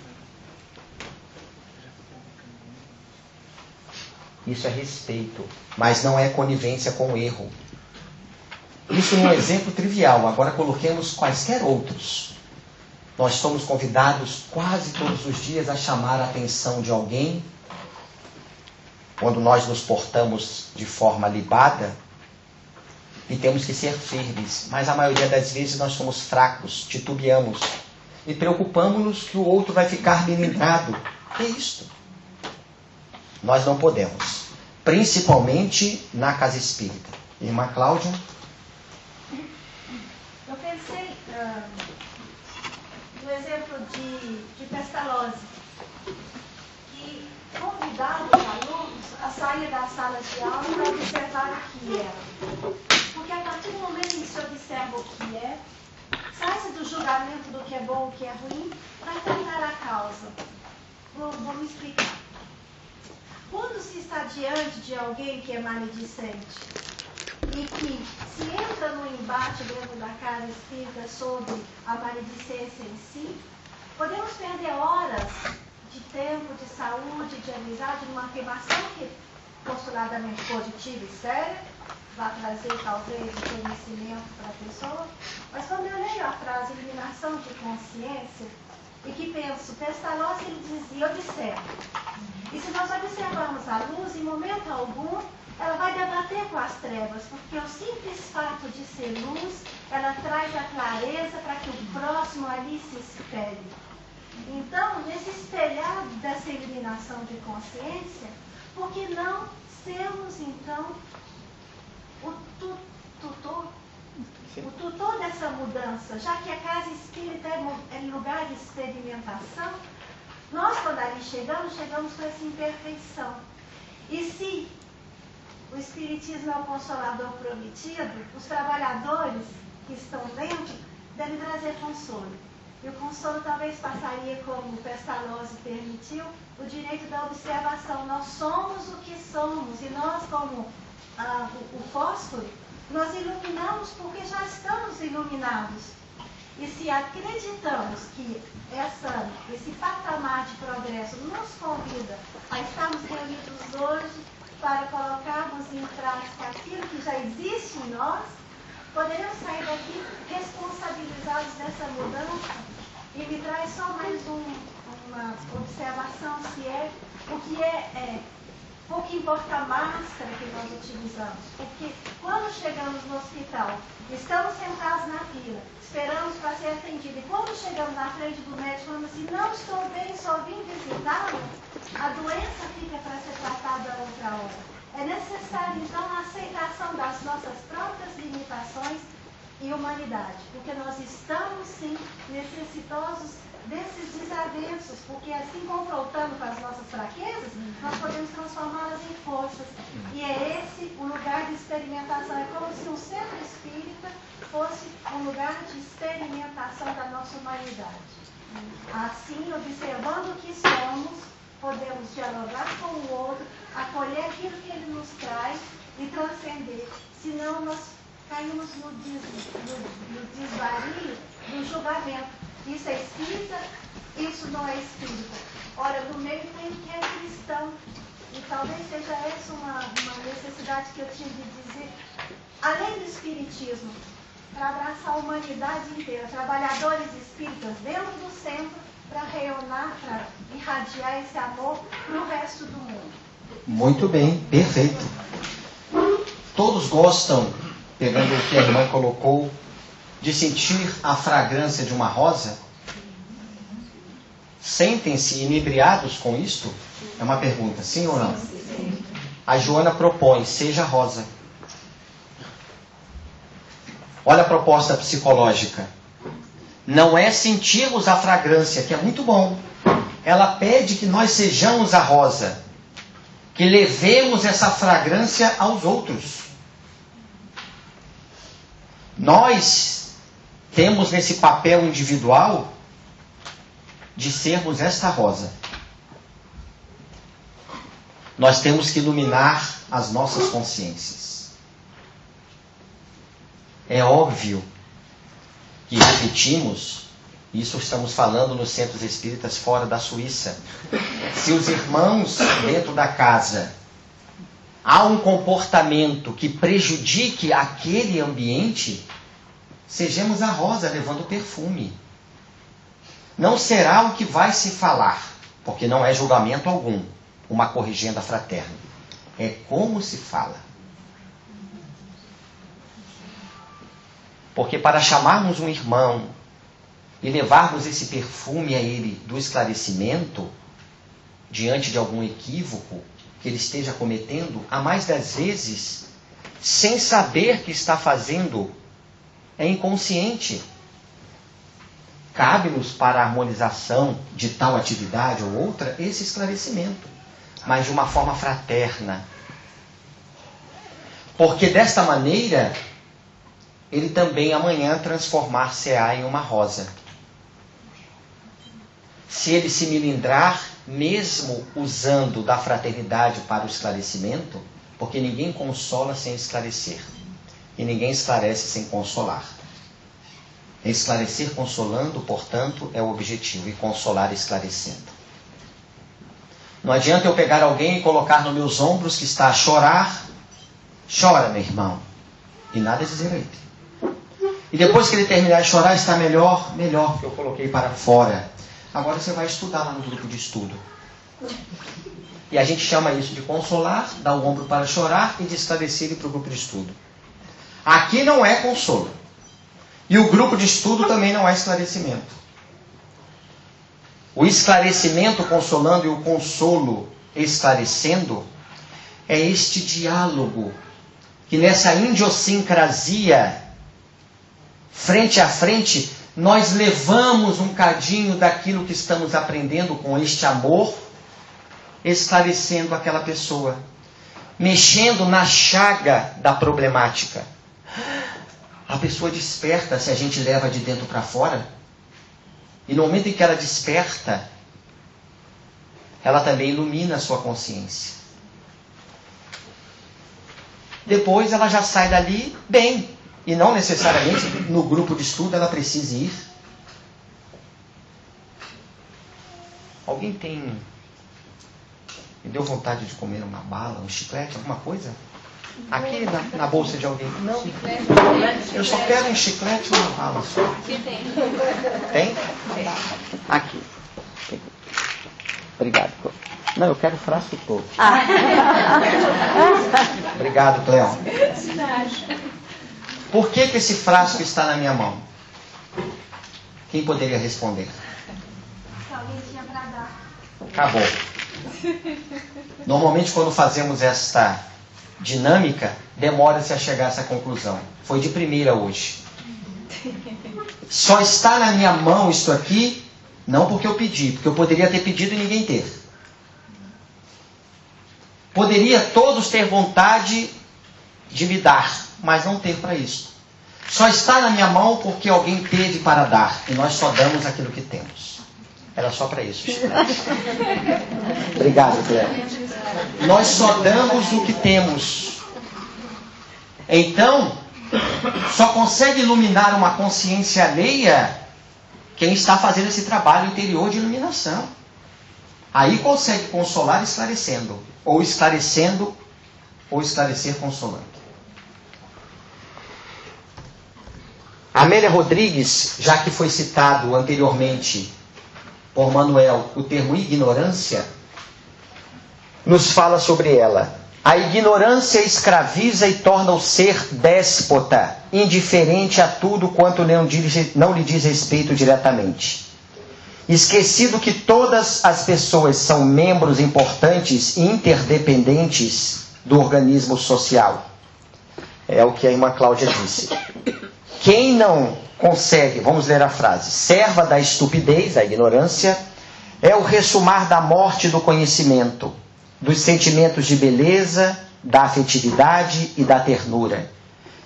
Isso é respeito, mas não é conivência com o erro. Isso é um exemplo trivial. Agora coloquemos quaisquer outros. Nós somos convidados quase todos os dias a chamar a atenção de alguém. Quando nós nos portamos de forma libada, e temos que ser firmes, mas a maioria das vezes nós somos fracos, titubeamos, e preocupamos-nos que o outro vai ficar melindrado. Que é isto? Nós não podemos, principalmente na casa espírita. Irmã Cláudia? Eu pensei no exemplo de Pestalozzi, que convidava os alunos a sair da sala de aula para observar o que era. Porque a partir do momento em que se observa o que é, sai-se do julgamento do que é bom, o que é ruim, para tratar a causa. Vou me explicar. Quando se está diante de alguém que é maledicente e que se entra no embate dentro da casa espírita sobre a maledicência em si, podemos perder horas de tempo, de saúde, de amizade, numa afirmação que é postuladamente positiva e séria, vai trazer talvez o conhecimento para a pessoa, mas quando eu leio a frase eliminação de consciência e que penso, Pestalozzi, ele dizia, observa. E se nós observarmos a luz, em momento algum, ela vai debater com as trevas, porque o simples fato de ser luz, ela traz a clareza para que o próximo ali se espelhe. Então, nesse espelhar dessa eliminação de consciência, por que não sermos, então, o tutor dessa mudança, já que a casa espírita é lugar de experimentação, nós, quando ali chegamos com essa imperfeição. E se o Espiritismo é o Consolador prometido, os trabalhadores que estão dentro devem trazer consolo. E o consolo talvez passaria, como Pestalozzi permitiu, o direito da observação. Nós somos o que somos, e nós, como o fósforo, nós iluminamos porque já estamos iluminados. E se acreditamos que esse patamar de progresso nos convida a estarmos reunidos hoje para colocarmos em prática aquilo que já existe em nós, poderemos sair daqui responsabilizados dessa mudança. E me traz só mais uma observação, se é o que é pouco importa a máscara que nós utilizamos, porque quando chegamos no hospital, estamos sentados na fila, esperamos para ser atendido, e quando chegamos na frente do médico, falamos assim, não estou bem, só vim visitá-lo, a doença fica para ser tratada cada outra hora. É necessário, então, a aceitação das nossas próprias limitações e humanidade, porque nós estamos, sim, necessitosos desses desavenços, porque assim, confrontando com as nossas fraquezas, nós podemos transformá-las em forças. E é esse o lugar de experimentação. É como se um centro espírita fosse um lugar de experimentação da nossa humanidade. Assim, observando o que somos, podemos dialogar com o outro, acolher aquilo que ele nos traz e transcender. Senão, nós caímos no desvario do julgamento. Isso é espírita, isso não é espírita. Ora, no meio tem que é cristão. E talvez seja essa uma necessidade que eu tinha de dizer. Além do espiritismo, para abraçar a humanidade inteira, trabalhadores espíritas dentro do centro, para reunir, para irradiar esse amor para o resto do mundo. Muito bem, perfeito. Todos gostam, pegando o que a irmã colocou, de sentir a fragrância de uma rosa? Sentem-se inebriados com isto? É uma pergunta, sim ou não? A Joana propõe, seja rosa. Olha a proposta psicológica. Não é sentirmos a fragrância, que é muito bom. Ela pede que nós sejamos a rosa, que levemos essa fragrância aos outros. Nós temos nesse papel individual de sermos esta rosa. Nós temos que iluminar as nossas consciências. É óbvio que repetimos, isso estamos falando nos centros espíritas fora da Suíça. Se os irmãos dentro da casa há um comportamento que prejudique aquele ambiente, sejamos a rosa levando perfume. Não será o que vai se falar, porque não é julgamento algum, uma corrigenda fraterna. É como se fala. Porque para chamarmos um irmão e levarmos esse perfume a ele do esclarecimento, diante de algum equívoco que ele esteja cometendo, a mais das vezes, sem saber que está fazendo, é inconsciente. Cabe-nos para a harmonização de tal atividade ou outra esse esclarecimento, mas de uma forma fraterna. Porque desta maneira, ele também amanhã transformar-se-á em uma rosa. Se ele se melindrar, mesmo usando da fraternidade para o esclarecimento, porque ninguém consola sem esclarecer. E ninguém esclarece sem consolar. Esclarecer consolando, portanto, é o objetivo, e consolar esclarecendo. Não adianta eu pegar alguém e colocar nos meus ombros que está a chorar. Chora, meu irmão. E nada dizer a ele. E depois que ele terminar de chorar, está melhor, porque eu coloquei para fora. Agora você vai estudar lá no grupo de estudo. E a gente chama isso de consolar, dar o ombro para chorar e de esclarecer ele para o grupo de estudo. Aqui não é consolo. E o grupo de estudo também não é esclarecimento. O esclarecimento consolando e o consolo esclarecendo é este diálogo que nessa idiosincrasia, frente a frente, nós levamos um cadinho daquilo que estamos aprendendo com este amor, esclarecendo aquela pessoa, mexendo na chaga da problemática. A pessoa desperta se a gente leva de dentro para fora. E no momento em que ela desperta, ela também ilumina a sua consciência. Depois ela já sai dali bem. E não necessariamente no grupo de estudo ela precise ir. Alguém tem... Me deu vontade de comer uma bala, um chiclete, alguma coisa? Aqui na bolsa de alguém. Não, chiclete. Eu só quero um chiclete e uma bala só. Aqui tem. Tem? Aqui. Obrigado. Não, eu quero o frasco todo. Obrigado, Cleon. Por que esse frasco está na minha mão? Quem poderia responder? Se alguém tinha para dar. Acabou. Normalmente, quando fazemos esta dinâmica, demora-se a chegar a essa conclusão. Foi de primeira hoje. Só está na minha mão isto aqui, não porque eu pedi, porque eu poderia ter pedido e ninguém teve. Poderia todos ter vontade de me dar, mas não teve para isso. Só está na minha mão porque alguém teve para dar, e nós só damos aquilo que temos. Era só para isso. Obrigado, Cléber. Nós só damos o que temos. Então, só consegue iluminar uma consciência alheia quem está fazendo esse trabalho interior de iluminação. Aí consegue consolar esclarecendo. Ou esclarecendo, ou esclarecer consolando. Amélia Rodrigues, já que foi citado anteriormente por Manuel o termo ignorância, nos fala sobre ela. A ignorância escraviza e torna o ser déspota, indiferente a tudo quanto não lhe diz respeito diretamente. Esquecido que todas as pessoas são membros importantes e interdependentes do organismo social. É o que a irmã Cláudia disse. Quem não consegue, vamos ler a frase, serva da estupidez, da ignorância, é o ressumar da morte do conhecimento, dos sentimentos de beleza, da afetividade e da ternura,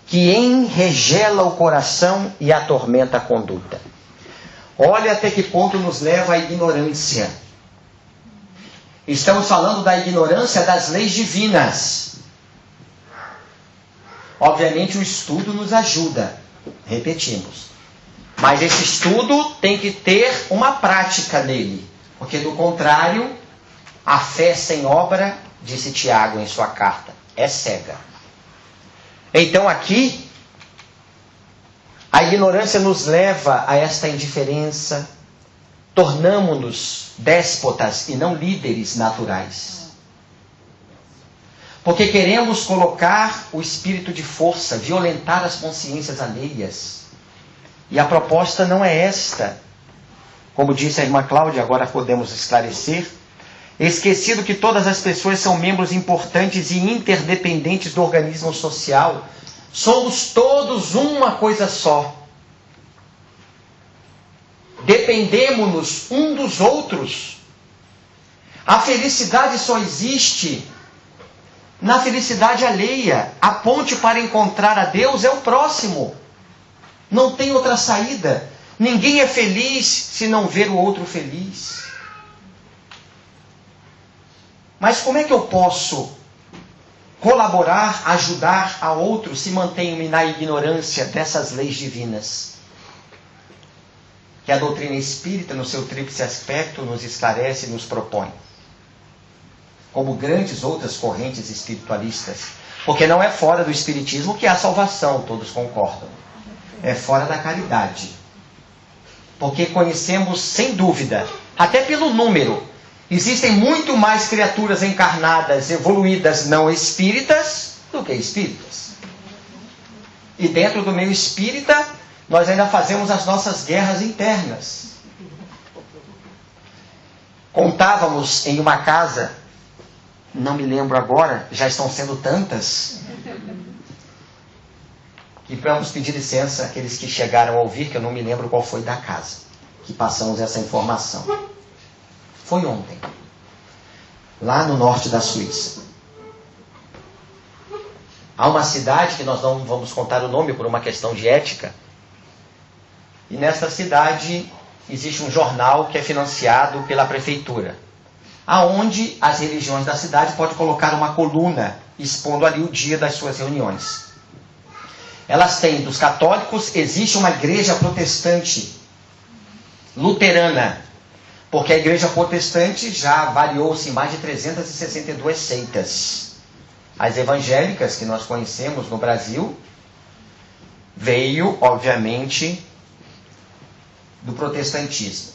que enregela o coração e atormenta a conduta. Olha até que ponto nos leva a ignorância. Estamos falando da ignorância das leis divinas. Obviamente o estudo nos ajuda, repetimos. Mas esse estudo tem que ter uma prática nele, porque do contrário, a fé sem obra, disse Tiago em sua carta, é cega. Então aqui, a ignorância nos leva a esta indiferença, tornamo-nos déspotas e não líderes naturais. Porque queremos colocar o espírito de força, violentar as consciências alheias. E a proposta não é esta. Como disse a irmã Cláudia, agora podemos esclarecer. Esquecido que todas as pessoas são membros importantes e interdependentes do organismo social. Somos todos uma coisa só. Dependemos-nos um dos outros. A felicidade só existe na felicidade alheia. A ponte para encontrar a Deus é o próximo. Não tem outra saída. Ninguém é feliz se não ver o outro feliz. Mas como é que eu posso colaborar, ajudar a outro se mantenho-me na ignorância dessas leis divinas? Que a doutrina espírita, no seu tríplice aspecto, nos esclarece e nos propõe. Como grandes outras correntes espiritualistas. Porque não é fora do espiritismo que há salvação, todos concordam. É fora da caridade. Porque conhecemos, sem dúvida, até pelo número, existem muito mais criaturas encarnadas, evoluídas, não espíritas, do que espíritas. E dentro do meio espírita, nós ainda fazemos as nossas guerras internas. Contávamos em uma casa, não me lembro agora, já estão sendo tantas, que vamos pedir licença àqueles que chegaram a ouvir, que eu não me lembro qual foi da casa, que passamos essa informação. Foi ontem, lá no norte da Suíça. Há uma cidade que nós não vamos contar o nome por uma questão de ética. E nessa cidade existe um jornal que é financiado pela prefeitura, aonde as religiões da cidade podem colocar uma coluna expondo ali o dia das suas reuniões. Elas têm, dos católicos, existe uma igreja protestante, luterana, porque a igreja protestante já variou-se em mais de 362 seitas. As evangélicas, que nós conhecemos no Brasil, veio, obviamente, do protestantismo,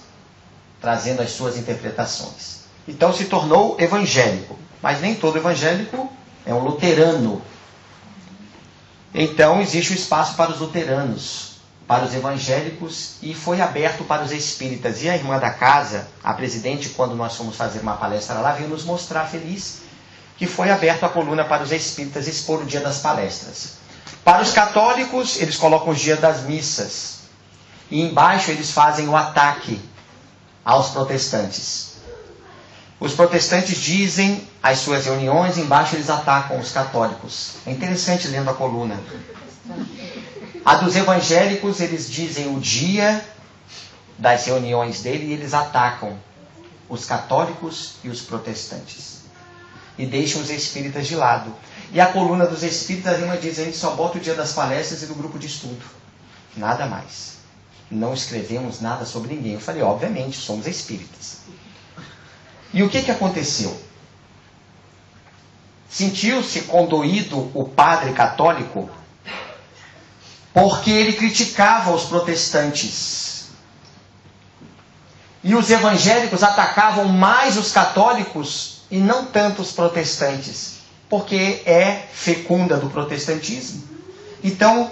trazendo as suas interpretações. Então se tornou evangélico, mas nem todo evangélico é um luterano. Então existe o espaço para os luteranos. para os evangélicos e foi aberto para os espíritas. E a irmã da casa, a presidente, quando nós fomos fazer uma palestra lá, veio nos mostrar feliz que foi aberto a coluna para os espíritas expor o dia das palestras. Para os católicos, eles colocam os dias das missas. E embaixo eles fazem o ataque aos protestantes. Os protestantes dizem as suas reuniões, embaixo eles atacam os católicos. É interessante lendo a coluna. A dos evangélicos, eles dizem o dia das reuniões dele e eles atacam os católicos e os protestantes. E deixam os espíritas de lado. E a coluna dos espíritas, a irmã diz, a gente só bota o dia das palestras e do grupo de estudo. Nada mais. Não escrevemos nada sobre ninguém. Eu falei, obviamente, somos espíritas. E o que aconteceu? Sentiu-se condoído o padre católico porque ele criticava os protestantes. E os evangélicos atacavam mais os católicos e não tanto os protestantes, porque é fecunda do protestantismo. Então,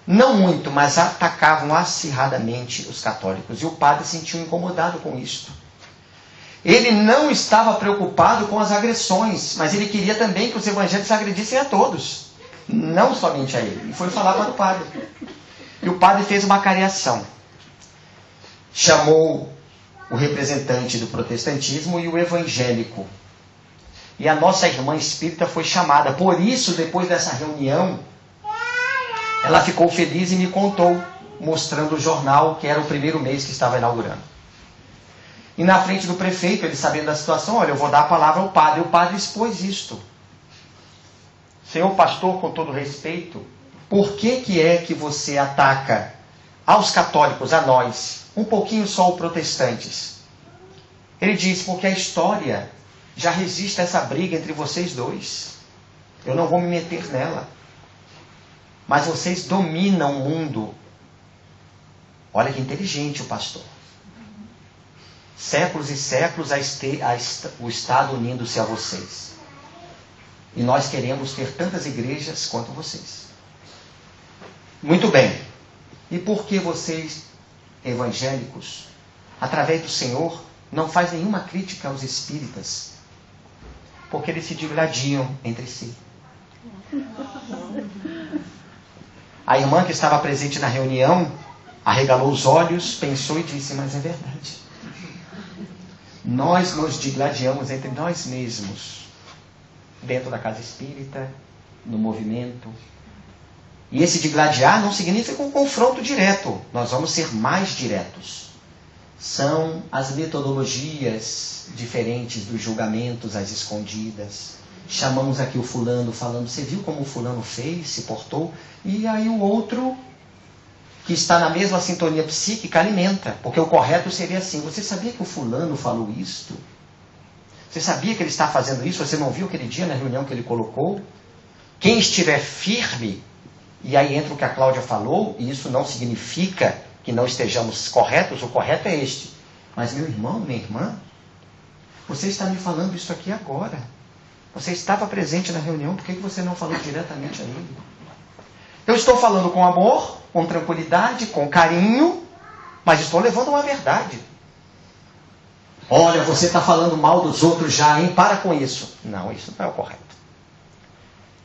não muito, mas atacavam acirradamente os católicos. E o padre se sentiu incomodado com isto. Ele não estava preocupado com as agressões, mas ele queria também que os evangélicos agredissem a todos, não somente a ele. E foi falar para o padre. E o padre fez uma cariação. Chamou o representante do protestantismo e o evangélico. E a nossa irmã espírita foi chamada. Por isso, depois dessa reunião, ela ficou feliz e me contou, mostrando o jornal, que era o primeiro mês que estava inaugurando. E na frente do prefeito, ele sabendo da situação, olha, eu vou dar a palavra ao padre. E o padre expôs isto. Senhor pastor, com todo respeito, por que é que você ataca aos católicos, a nós, um pouquinho só os protestantes? Ele diz, porque a história já resiste a essa briga entre vocês dois. Eu não vou me meter nela. Mas vocês dominam o mundo. Olha que inteligente o pastor. Séculos e séculos o Estado unindo-se a vocês. E nós queremos ter tantas igrejas quanto vocês. Muito bem. E por que vocês, evangélicos, através do Senhor, não fazem nenhuma crítica aos espíritas? Porque eles se digladiam entre si. A irmã que estava presente na reunião arregalou os olhos, pensou e disse, mas é verdade. Nós nos digladiamos entre nós mesmos, dentro da casa espírita, no movimento. E esse digladiar não significa um confronto direto. Nós vamos ser mais diretos. São as metodologias diferentes dos julgamentos às escondidas. Chamamos aqui o fulano falando, você viu como o fulano fez, se portou? E aí o outro, que está na mesma sintonia psíquica, alimenta. Porque o correto seria assim, você sabia que o fulano falou isto? Você sabia que ele está fazendo isso? Você não viu aquele dia na reunião que ele colocou? Quem estiver firme, e aí entra o que a Cláudia falou, e isso não significa que não estejamos corretos, o correto é este. Mas meu irmão, minha irmã, você está me falando isso aqui agora. Você estava presente na reunião, por que você não falou diretamente a ele? Eu estou falando com amor, com tranquilidade, com carinho, mas estou levando uma verdade. Olha, você está falando mal dos outros já, hein? Para com isso. Não, isso não é o correto.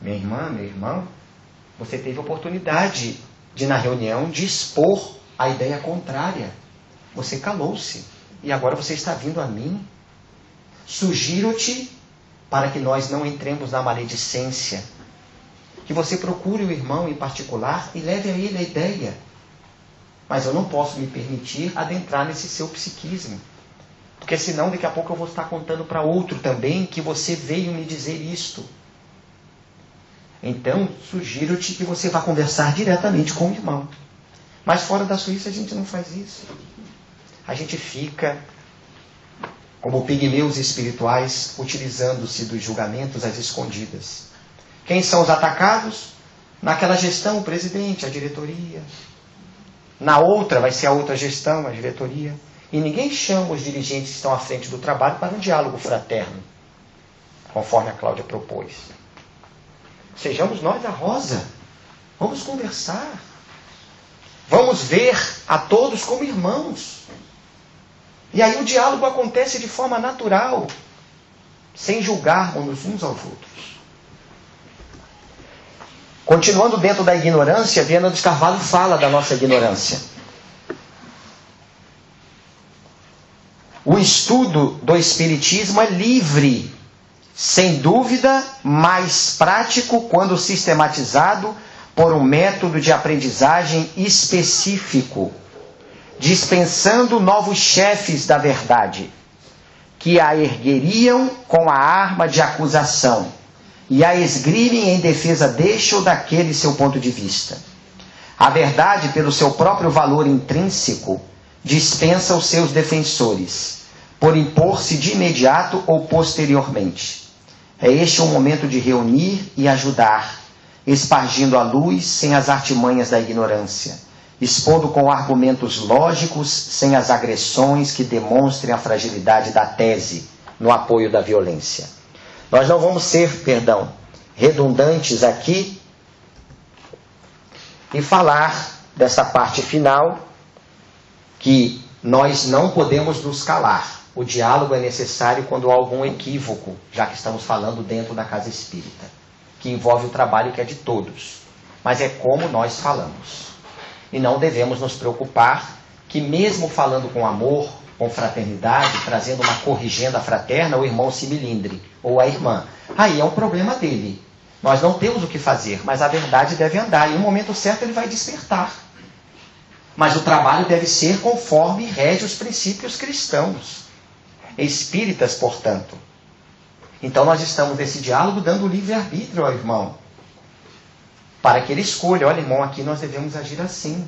Minha irmã, meu irmão, você teve a oportunidade de, na reunião, de expor a ideia contrária. Você calou-se. E agora você está vindo a mim. Sugiro-te, para que nós não entremos na maledicência, que você procure o irmão em particular e leve a ele a ideia. Mas eu não posso me permitir adentrar nesse seu psiquismo. Porque senão daqui a pouco eu vou estar contando para outro também que você veio me dizer isto. Então, sugiro-te que você vá conversar diretamente com o irmão. Mas fora da Suíça a gente não faz isso. A gente fica como pigmeus espirituais, utilizando-se dos julgamentos às escondidas. Quem são os atacados? Naquela gestão, o presidente, a diretoria. Na outra, vai ser a outra gestão, a diretoria. E ninguém chama os dirigentes que estão à frente do trabalho para um diálogo fraterno, conforme a Cláudia propôs. Sejamos nós a rosa. Vamos conversar. Vamos ver a todos como irmãos. E aí o diálogo acontece de forma natural, sem julgarmos uns aos outros. Continuando dentro da ignorância, Viana dos Carvalho fala da nossa ignorância. O estudo do Espiritismo é livre, sem dúvida, mais prático quando sistematizado por um método de aprendizagem específico, dispensando novos chefes da verdade, que a ergueriam com a arma de acusação e a esgrimem em defesa deste ou daquele seu ponto de vista. A verdade, pelo seu próprio valor intrínseco, dispensa os seus defensores, por impor-se de imediato ou posteriormente. É este o momento de reunir e ajudar, espargindo a luz sem as artimanhas da ignorância, expondo com argumentos lógicos sem as agressões que demonstrem a fragilidade da tese no apoio da violência. Nós não vamos ser, redundantes aqui e falar dessa parte final, que nós não podemos nos calar. O diálogo é necessário quando há algum equívoco, já que estamos falando dentro da casa espírita, que envolve o trabalho que é de todos. Mas é como nós falamos. E não devemos nos preocupar que mesmo falando com amor, com fraternidade, trazendo uma corrigenda fraterna, o irmão se melindre, ou a irmã. Aí é um problema dele. Nós não temos o que fazer, mas a verdade deve andar. E no momento certo ele vai despertar. Mas o trabalho deve ser conforme rege os princípios cristãos. Espíritas, portanto. Então nós estamos nesse diálogo dando livre-arbítrio ao irmão, para que ele escolha, olha irmão, aqui nós devemos agir assim.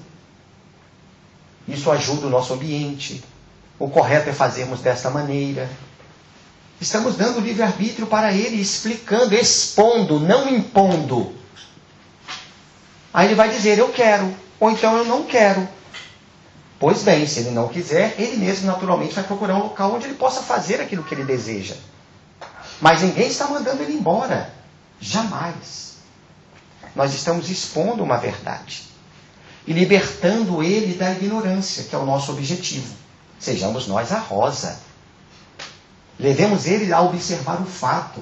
Isso ajuda o nosso ambiente. O correto é fazermos desta maneira. Estamos dando livre-arbítrio para ele, explicando, expondo, não impondo. Aí ele vai dizer, eu quero, ou então eu não quero. Pois bem, se ele não quiser, ele mesmo naturalmente vai procurar um local onde ele possa fazer aquilo que ele deseja. Mas ninguém está mandando ele embora. Jamais. Nós estamos expondo uma verdade. E libertando ele da ignorância, que é o nosso objetivo. Sejamos nós a rosa. Levemos ele a observar o fato,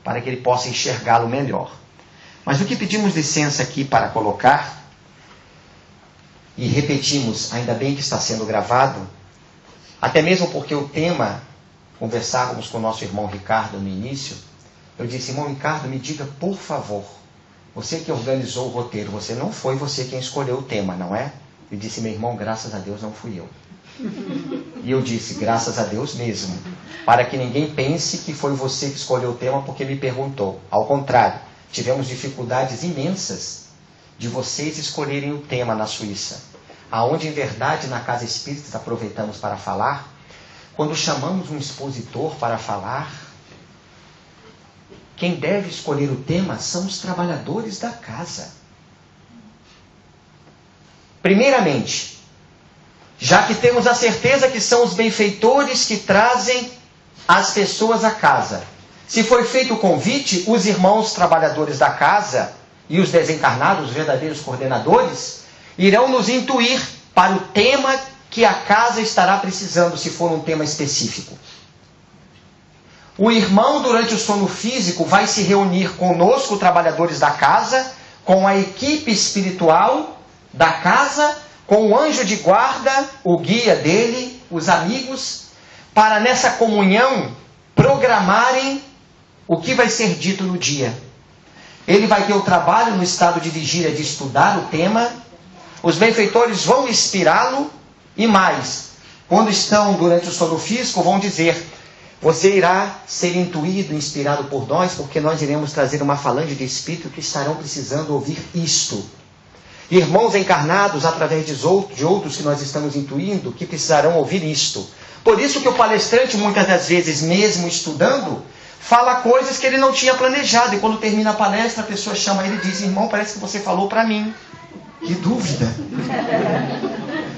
para que ele possa enxergá-lo melhor. Mas o que pedimos licença aqui para colocar, e repetimos, ainda bem que está sendo gravado, até mesmo porque o tema, conversávamos com o nosso irmão Ricardo no início, eu disse, irmão Ricardo, me diga, por favor, você que organizou o roteiro, você não foi você quem escolheu o tema, não é? Ele disse, meu irmão, graças a Deus não fui eu. E eu disse, graças a Deus mesmo, para que ninguém pense que foi você que escolheu o tema porque me perguntou. Ao contrário, tivemos dificuldades imensas de vocês escolherem o tema na Suíça. Aonde, em verdade, na Casa Espírita, aproveitamos para falar, quando chamamos um expositor para falar, quem deve escolher o tema são os trabalhadores da casa. Primeiramente, já que temos a certeza que são os benfeitores que trazem as pessoas à casa. Se foi feito o convite, os irmãos trabalhadores da casa e os desencarnados, os verdadeiros coordenadores, irão nos intuir para o tema que a casa estará precisando, se for um tema específico. O irmão, durante o sono físico, vai se reunir conosco, trabalhadores da casa, com a equipe espiritual da casa, com o anjo de guarda, o guia dele, os amigos, para nessa comunhão programarem o que vai ser dito no dia. Ele vai ter o trabalho no estado de vigília de estudar o tema, os benfeitores vão inspirá-lo e mais, quando estão durante o sono físico, vão dizer, você irá ser intuído, inspirado por nós, porque nós iremos trazer uma falange de espírito que estarão precisando ouvir isto. Irmãos encarnados, através de outros que nós estamos intuindo, que precisarão ouvir isto. Por isso que o palestrante, muitas das vezes, mesmo estudando, fala coisas que ele não tinha planejado. E quando termina a palestra, a pessoa chama ele e diz, irmão, parece que você falou para mim. Que dúvida.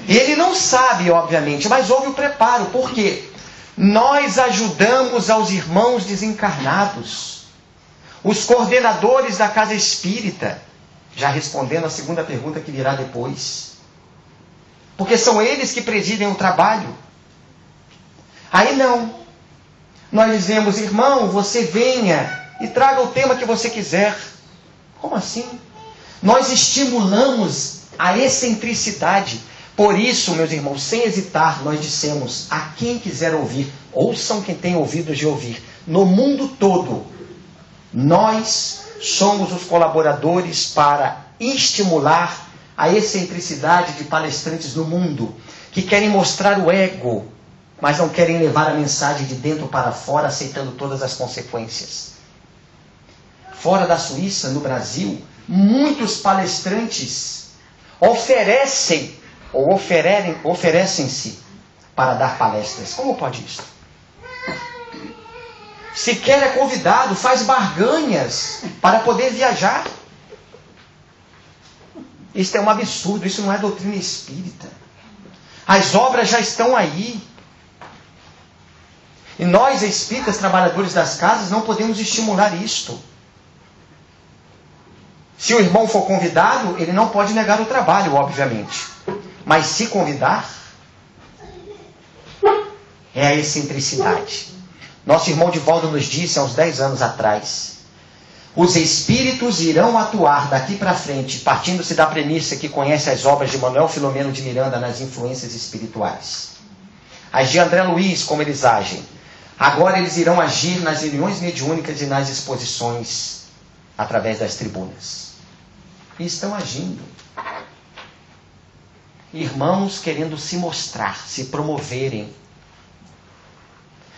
Ele não sabe, obviamente, mas houve o preparo. Por quê? Nós ajudamos aos irmãos desencarnados, os coordenadores da casa espírita, Já respondendo a segunda pergunta que virá depois. Porque são eles que presidem o trabalho. Aí não. Nós dizemos, irmão, você venha e traga o tema que você quiser. Como assim? Nós estimulamos a excentricidade. Por isso, meus irmãos, sem hesitar, nós dissemos a quem quiser ouvir, ouçam quem tem ouvidos de ouvir. No mundo todo, nós somos os colaboradores para estimular a excentricidade de palestrantes no mundo, que querem mostrar o ego, mas não querem levar a mensagem de dentro para fora, aceitando todas as consequências. Fora da Suíça, no Brasil, muitos palestrantes oferecem ou oferecem-se para dar palestras. Como pode isso? Sequer é convidado, faz barganhas para poder viajar. Isso é um absurdo, isso não é doutrina espírita. As obras já estão aí. E nós, espíritas, trabalhadores das casas, não podemos estimular isto. Se o irmão for convidado, ele não pode negar o trabalho, obviamente. Mas se convidar, é a excentricidade. Nosso irmão Divaldo nos disse há uns 10 anos atrás, os espíritos irão atuar daqui para frente, partindo-se da premissa que conhece as obras de Manuel Filomeno de Miranda nas influências espirituais. As de André Luiz, como eles agem. Agora eles irão agir nas reuniões mediúnicas e nas exposições através das tribunas. E estão agindo. Irmãos querendo se mostrar, se promoverem.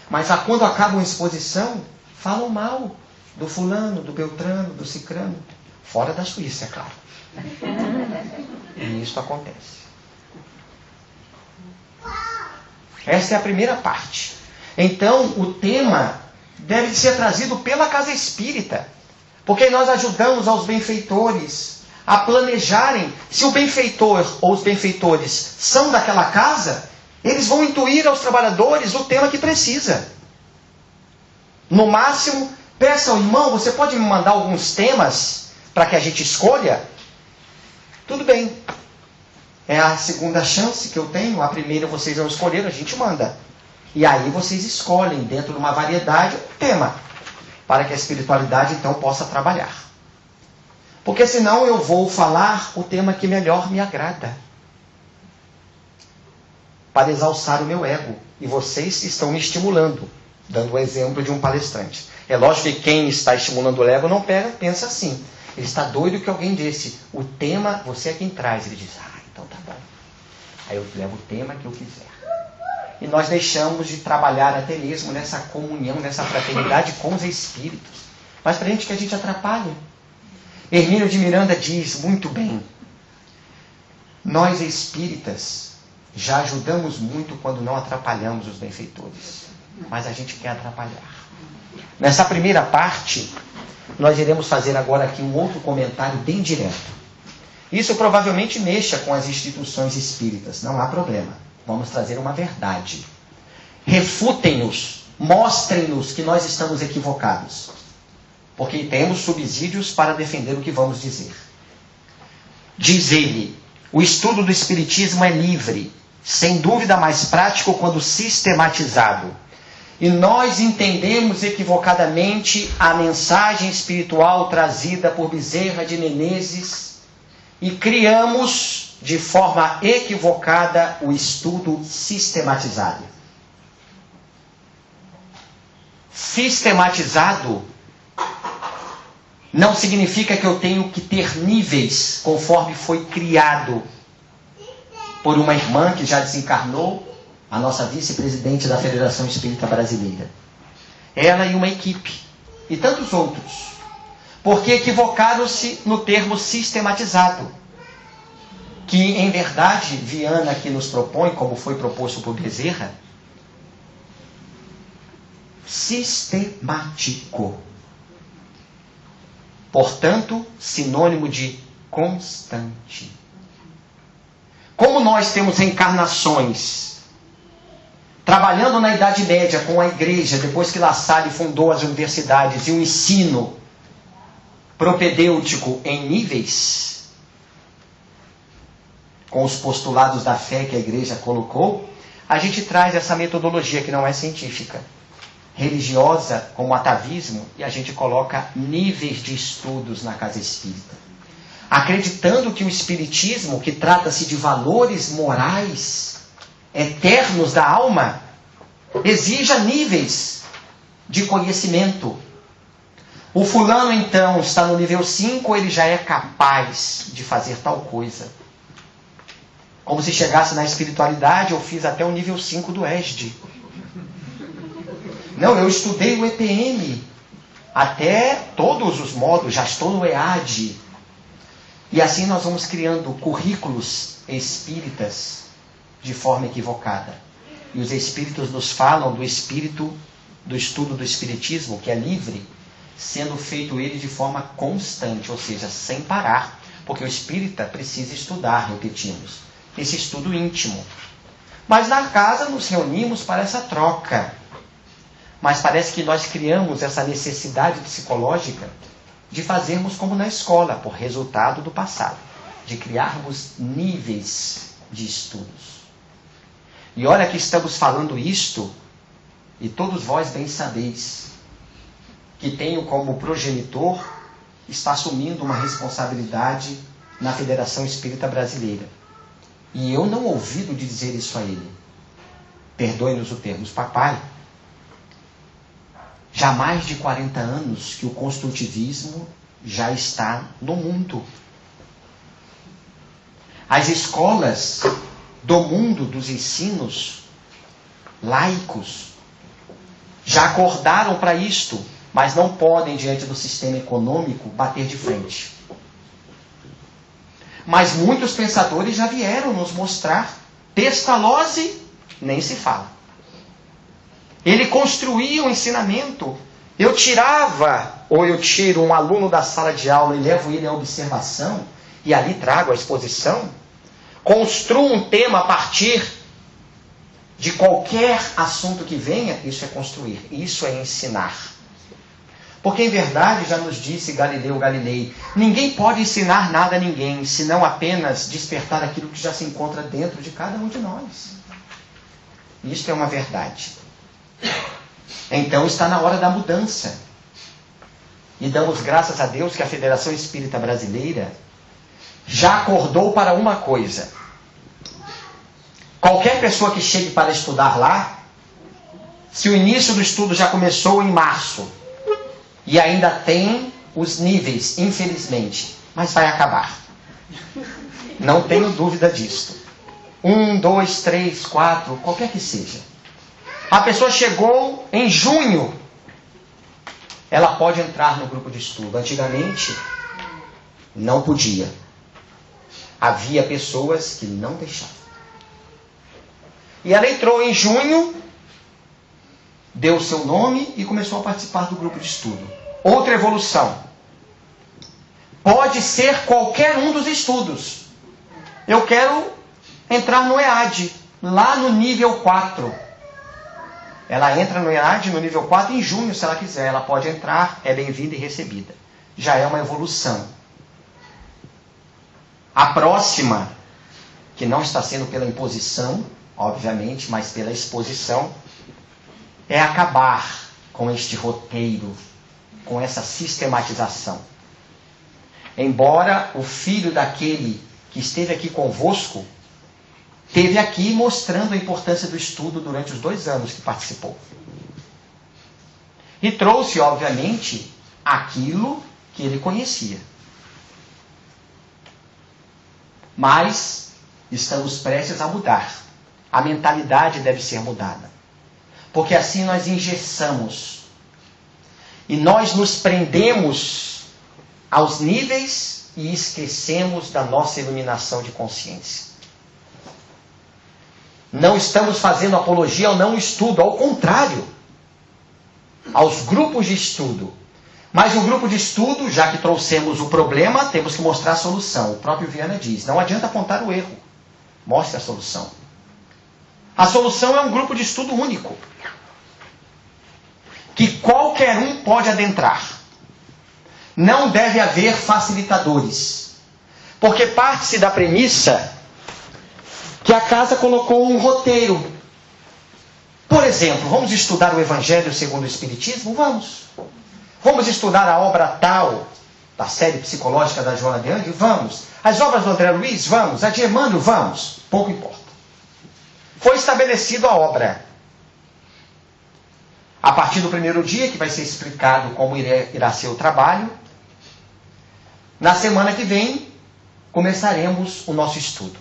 Mas quando acaba uma exposição, falam mal do fulano, do beltrano, do cicrano. Fora da Suíça, é claro. E isso acontece. Essa é a primeira parte. Então, o tema deve ser trazido pela casa espírita. Porque nós ajudamos aos benfeitores a planejarem. Se o benfeitor ou os benfeitores são daquela casa, eles vão intuir aos trabalhadores o tema que precisa. No máximo, peça ao irmão, você pode me mandar alguns temas para que a gente escolha? Tudo bem. É a segunda chance que eu tenho. A primeira vocês vão escolher, a gente manda. E aí vocês escolhem, dentro de uma variedade, um tema, para que a espiritualidade então possa trabalhar. Porque senão eu vou falar o tema que melhor me agrada, para exalçar o meu ego. E vocês estão me estimulando, dando o exemplo de um palestrante. É lógico que quem está estimulando o ego não pensa assim. Ele está doido que alguém disse, o tema, você é quem traz. Ele diz, então tá bom. Aí eu levo o tema que eu quiser. E nós deixamos de trabalhar até mesmo nessa comunhão, nessa fraternidade com os espíritos. Mas para a gente que a gente atrapalha. Hermínio de Miranda diz muito bem, nós espíritas já ajudamos muito quando não atrapalhamos os benfeitores. Mas a gente quer atrapalhar. Nessa primeira parte, nós iremos fazer agora aqui um outro comentário bem direto. Isso provavelmente mexa com as instituições espíritas, não há problema. Vamos trazer uma verdade. Refutem-nos, mostrem-nos que nós estamos equivocados. Porque temos subsídios para defender o que vamos dizer. Diz ele, o estudo do Espiritismo é livre, sem dúvida mais prático quando sistematizado. E nós entendemos equivocadamente a mensagem espiritual trazida por Bezerra de Menezes e criamos de forma equivocada o estudo sistematizado. Sistematizado não significa que eu tenho que ter níveis conforme foi criado por uma irmã que já desencarnou, a nossa vice-presidente da Federação Espírita Brasileira. Ela e uma equipe, e tantos outros. Porque equivocaram-se no termo sistematizado. Que, em verdade, Viana aqui nos propõe, como foi proposto por Bezerra, sistemático. Portanto, sinônimo de constante. Como nós temos encarnações, trabalhando na Idade Média com a igreja, depois que La Salle fundou as universidades e o ensino propedêutico em níveis, com os postulados da fé que a igreja colocou, a gente traz essa metodologia que não é científica, religiosa, como atavismo, e a gente coloca níveis de estudos na casa espírita. Acreditando que o espiritismo, que trata-se de valores morais eternos da alma, exija níveis de conhecimento. O fulano, então, está no nível 5, ele já é capaz de fazer tal coisa. Como se chegasse na espiritualidade, eu fiz até o nível 5 do ESD. Não, eu estudei o EPM, até todos os módulos, já estou no EAD. E assim nós vamos criando currículos espíritas de forma equivocada. E os espíritos nos falam do espírito, do estudo do espiritismo, que é livre, sendo feito ele de forma constante, ou seja, sem parar. Porque o espírita precisa estudar, repetimos, esse estudo íntimo. Mas na casa nos reunimos para essa troca. Mas parece que nós criamos essa necessidade psicológica de fazermos como na escola, por resultado do passado, de criarmos níveis de estudos. E olha que estamos falando isto, e todos vós bem sabeis, que tenho como progenitor, está assumindo uma responsabilidade na Federação Espírita Brasileira. E eu não ouvido de dizer isso a ele. Perdoe-nos o termo, papai. Já há mais de 40 anos que o construtivismo já está no mundo. As escolas do mundo dos ensinos laicos já acordaram para isto, mas não podem, diante do sistema econômico, bater de frente. Mas muitos pensadores já vieram nos mostrar. Pestalozzi nem se fala. Ele construía um ensinamento. Eu tirava, ou eu tiro um aluno da sala de aula e levo ele à observação, e ali trago a exposição. Construo um tema a partir de qualquer assunto que venha. Isso é construir, isso é ensinar. Porque em verdade, já nos disse Galileu Galilei, ninguém pode ensinar nada a ninguém, senão apenas despertar aquilo que já se encontra dentro de cada um de nós. Isto é uma verdade. Então está na hora da mudança. E damos graças a Deus que a Federação Espírita Brasileira já acordou para uma coisa. Qualquer pessoa que chegue para estudar lá, se o início do estudo já começou em março, e ainda tem os níveis, infelizmente, mas vai acabar. Não tenho dúvida disso. 1, 2, 3, 4, qualquer que seja. A pessoa chegou em junho, ela pode entrar no grupo de estudo. Antigamente, não podia. Havia pessoas que não deixavam. E ela entrou em junho, deu o seu nome e começou a participar do grupo de estudo. Outra evolução. Pode ser qualquer um dos estudos. Eu quero entrar no EAD, lá no nível 4. Ela entra no EAD no nível 4 em junho, se ela quiser. Ela pode entrar, é bem-vinda e recebida. Já é uma evolução. A próxima, que não está sendo pela imposição, obviamente, mas pela exposição, é acabar com este roteiro, com essa sistematização. Embora o filho daquele que esteve aqui convosco, esteve aqui mostrando a importância do estudo durante os 2 anos que participou. E trouxe, obviamente, aquilo que ele conhecia. Mas estamos prestes a mudar. A mentalidade deve ser mudada. Porque assim nós engessamos. E nós nos prendemos aos níveis e esquecemos da nossa iluminação de consciência. Não estamos fazendo apologia ao não estudo, ao contrário, aos grupos de estudo. Mas o grupo de estudo, já que trouxemos o problema, temos que mostrar a solução. O próprio Viana diz, não adianta apontar o erro, mostre a solução. A solução é um grupo de estudo único, que qualquer um pode adentrar. não deve haver facilitadores. Porque parte-se da premissa que a casa colocou um roteiro. Por exemplo, vamos estudar o Evangelho segundo o Espiritismo? Vamos. Vamos estudar a obra tal, da série psicológica da Joana de Ângeles? Vamos. As obras do André Luiz? Vamos. A de Emmanuel? Vamos. Pouco importa. Foi estabelecida a obra. A partir do primeiro dia, que vai ser explicado como irá ser o trabalho, na semana que vem, começaremos o nosso estudo.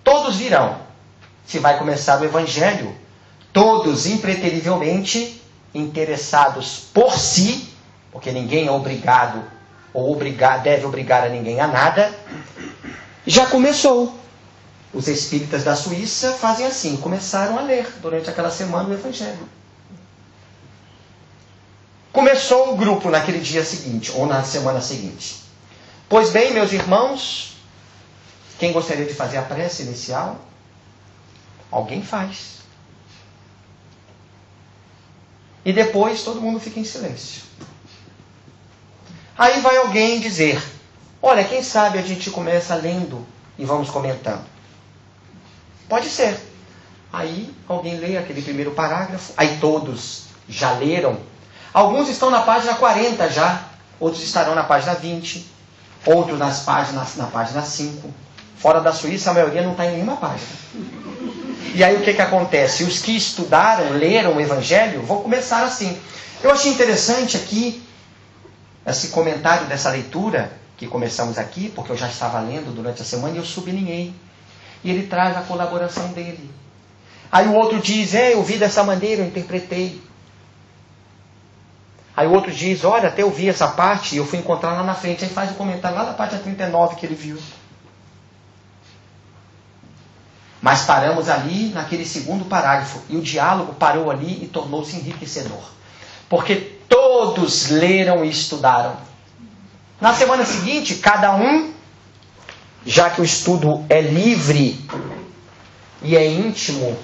Todos virão. Se vai começar o Evangelho, todos impreterivelmente interessados por si, porque ninguém é obrigado ou deve obrigar a ninguém a nada, já começou. Os espíritas da Suíça fazem assim, começaram a ler durante aquela semana o Evangelho. Começou o grupo naquele dia seguinte, ou na semana seguinte. Pois bem, meus irmãos, quem gostaria de fazer a prece inicial? Alguém faz. E depois todo mundo fica em silêncio. Aí vai alguém dizer, olha, quem sabe a gente começa lendo e vamos comentando. Pode ser. Aí alguém lê aquele primeiro parágrafo, aí todos já leram. Alguns estão na página 40 já, outros estarão na página 20, outros na página 5. Fora da Suíça, a maioria não está em nenhuma página. E aí o que acontece? Os que estudaram, leram o Evangelho, vão começar assim. Eu achei interessante aqui, esse comentário dessa leitura, que começamos aqui, porque eu já estava lendo durante a semana e eu sublinhei. E ele traz a colaboração dele. Aí o outro diz, eu vi dessa maneira, eu interpretei. Aí o outro diz, olha, até eu vi essa parte e eu fui encontrar lá na frente. Aí faz o comentário lá da página 39 que ele viu. Mas paramos ali naquele segundo parágrafo. E o diálogo parou ali e tornou-se enriquecedor. Porque todos leram e estudaram. Na semana seguinte, cada um, já que o estudo é livre e é íntimo,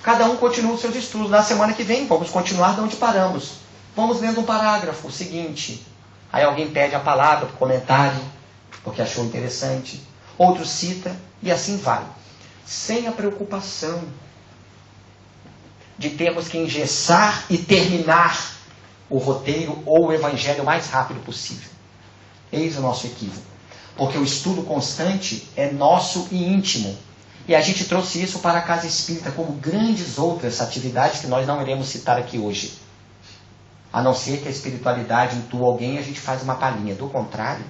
cada um continua os seus estudos. Na semana que vem, vamos continuar de onde paramos. Vamos lendo um parágrafo, o seguinte. Aí alguém pede a palavra, o comentário, porque achou interessante. Outro cita, e assim vai. Sem a preocupação de termos que engessar e terminar o roteiro ou o Evangelho o mais rápido possível. Eis o nosso equívoco. Porque o estudo constante é nosso e íntimo. E a gente trouxe isso para a Casa Espírita, como grandes outras atividades que nós não iremos citar aqui hoje. A não ser que a espiritualidade intua alguém e a gente faz uma palhinha. Do contrário,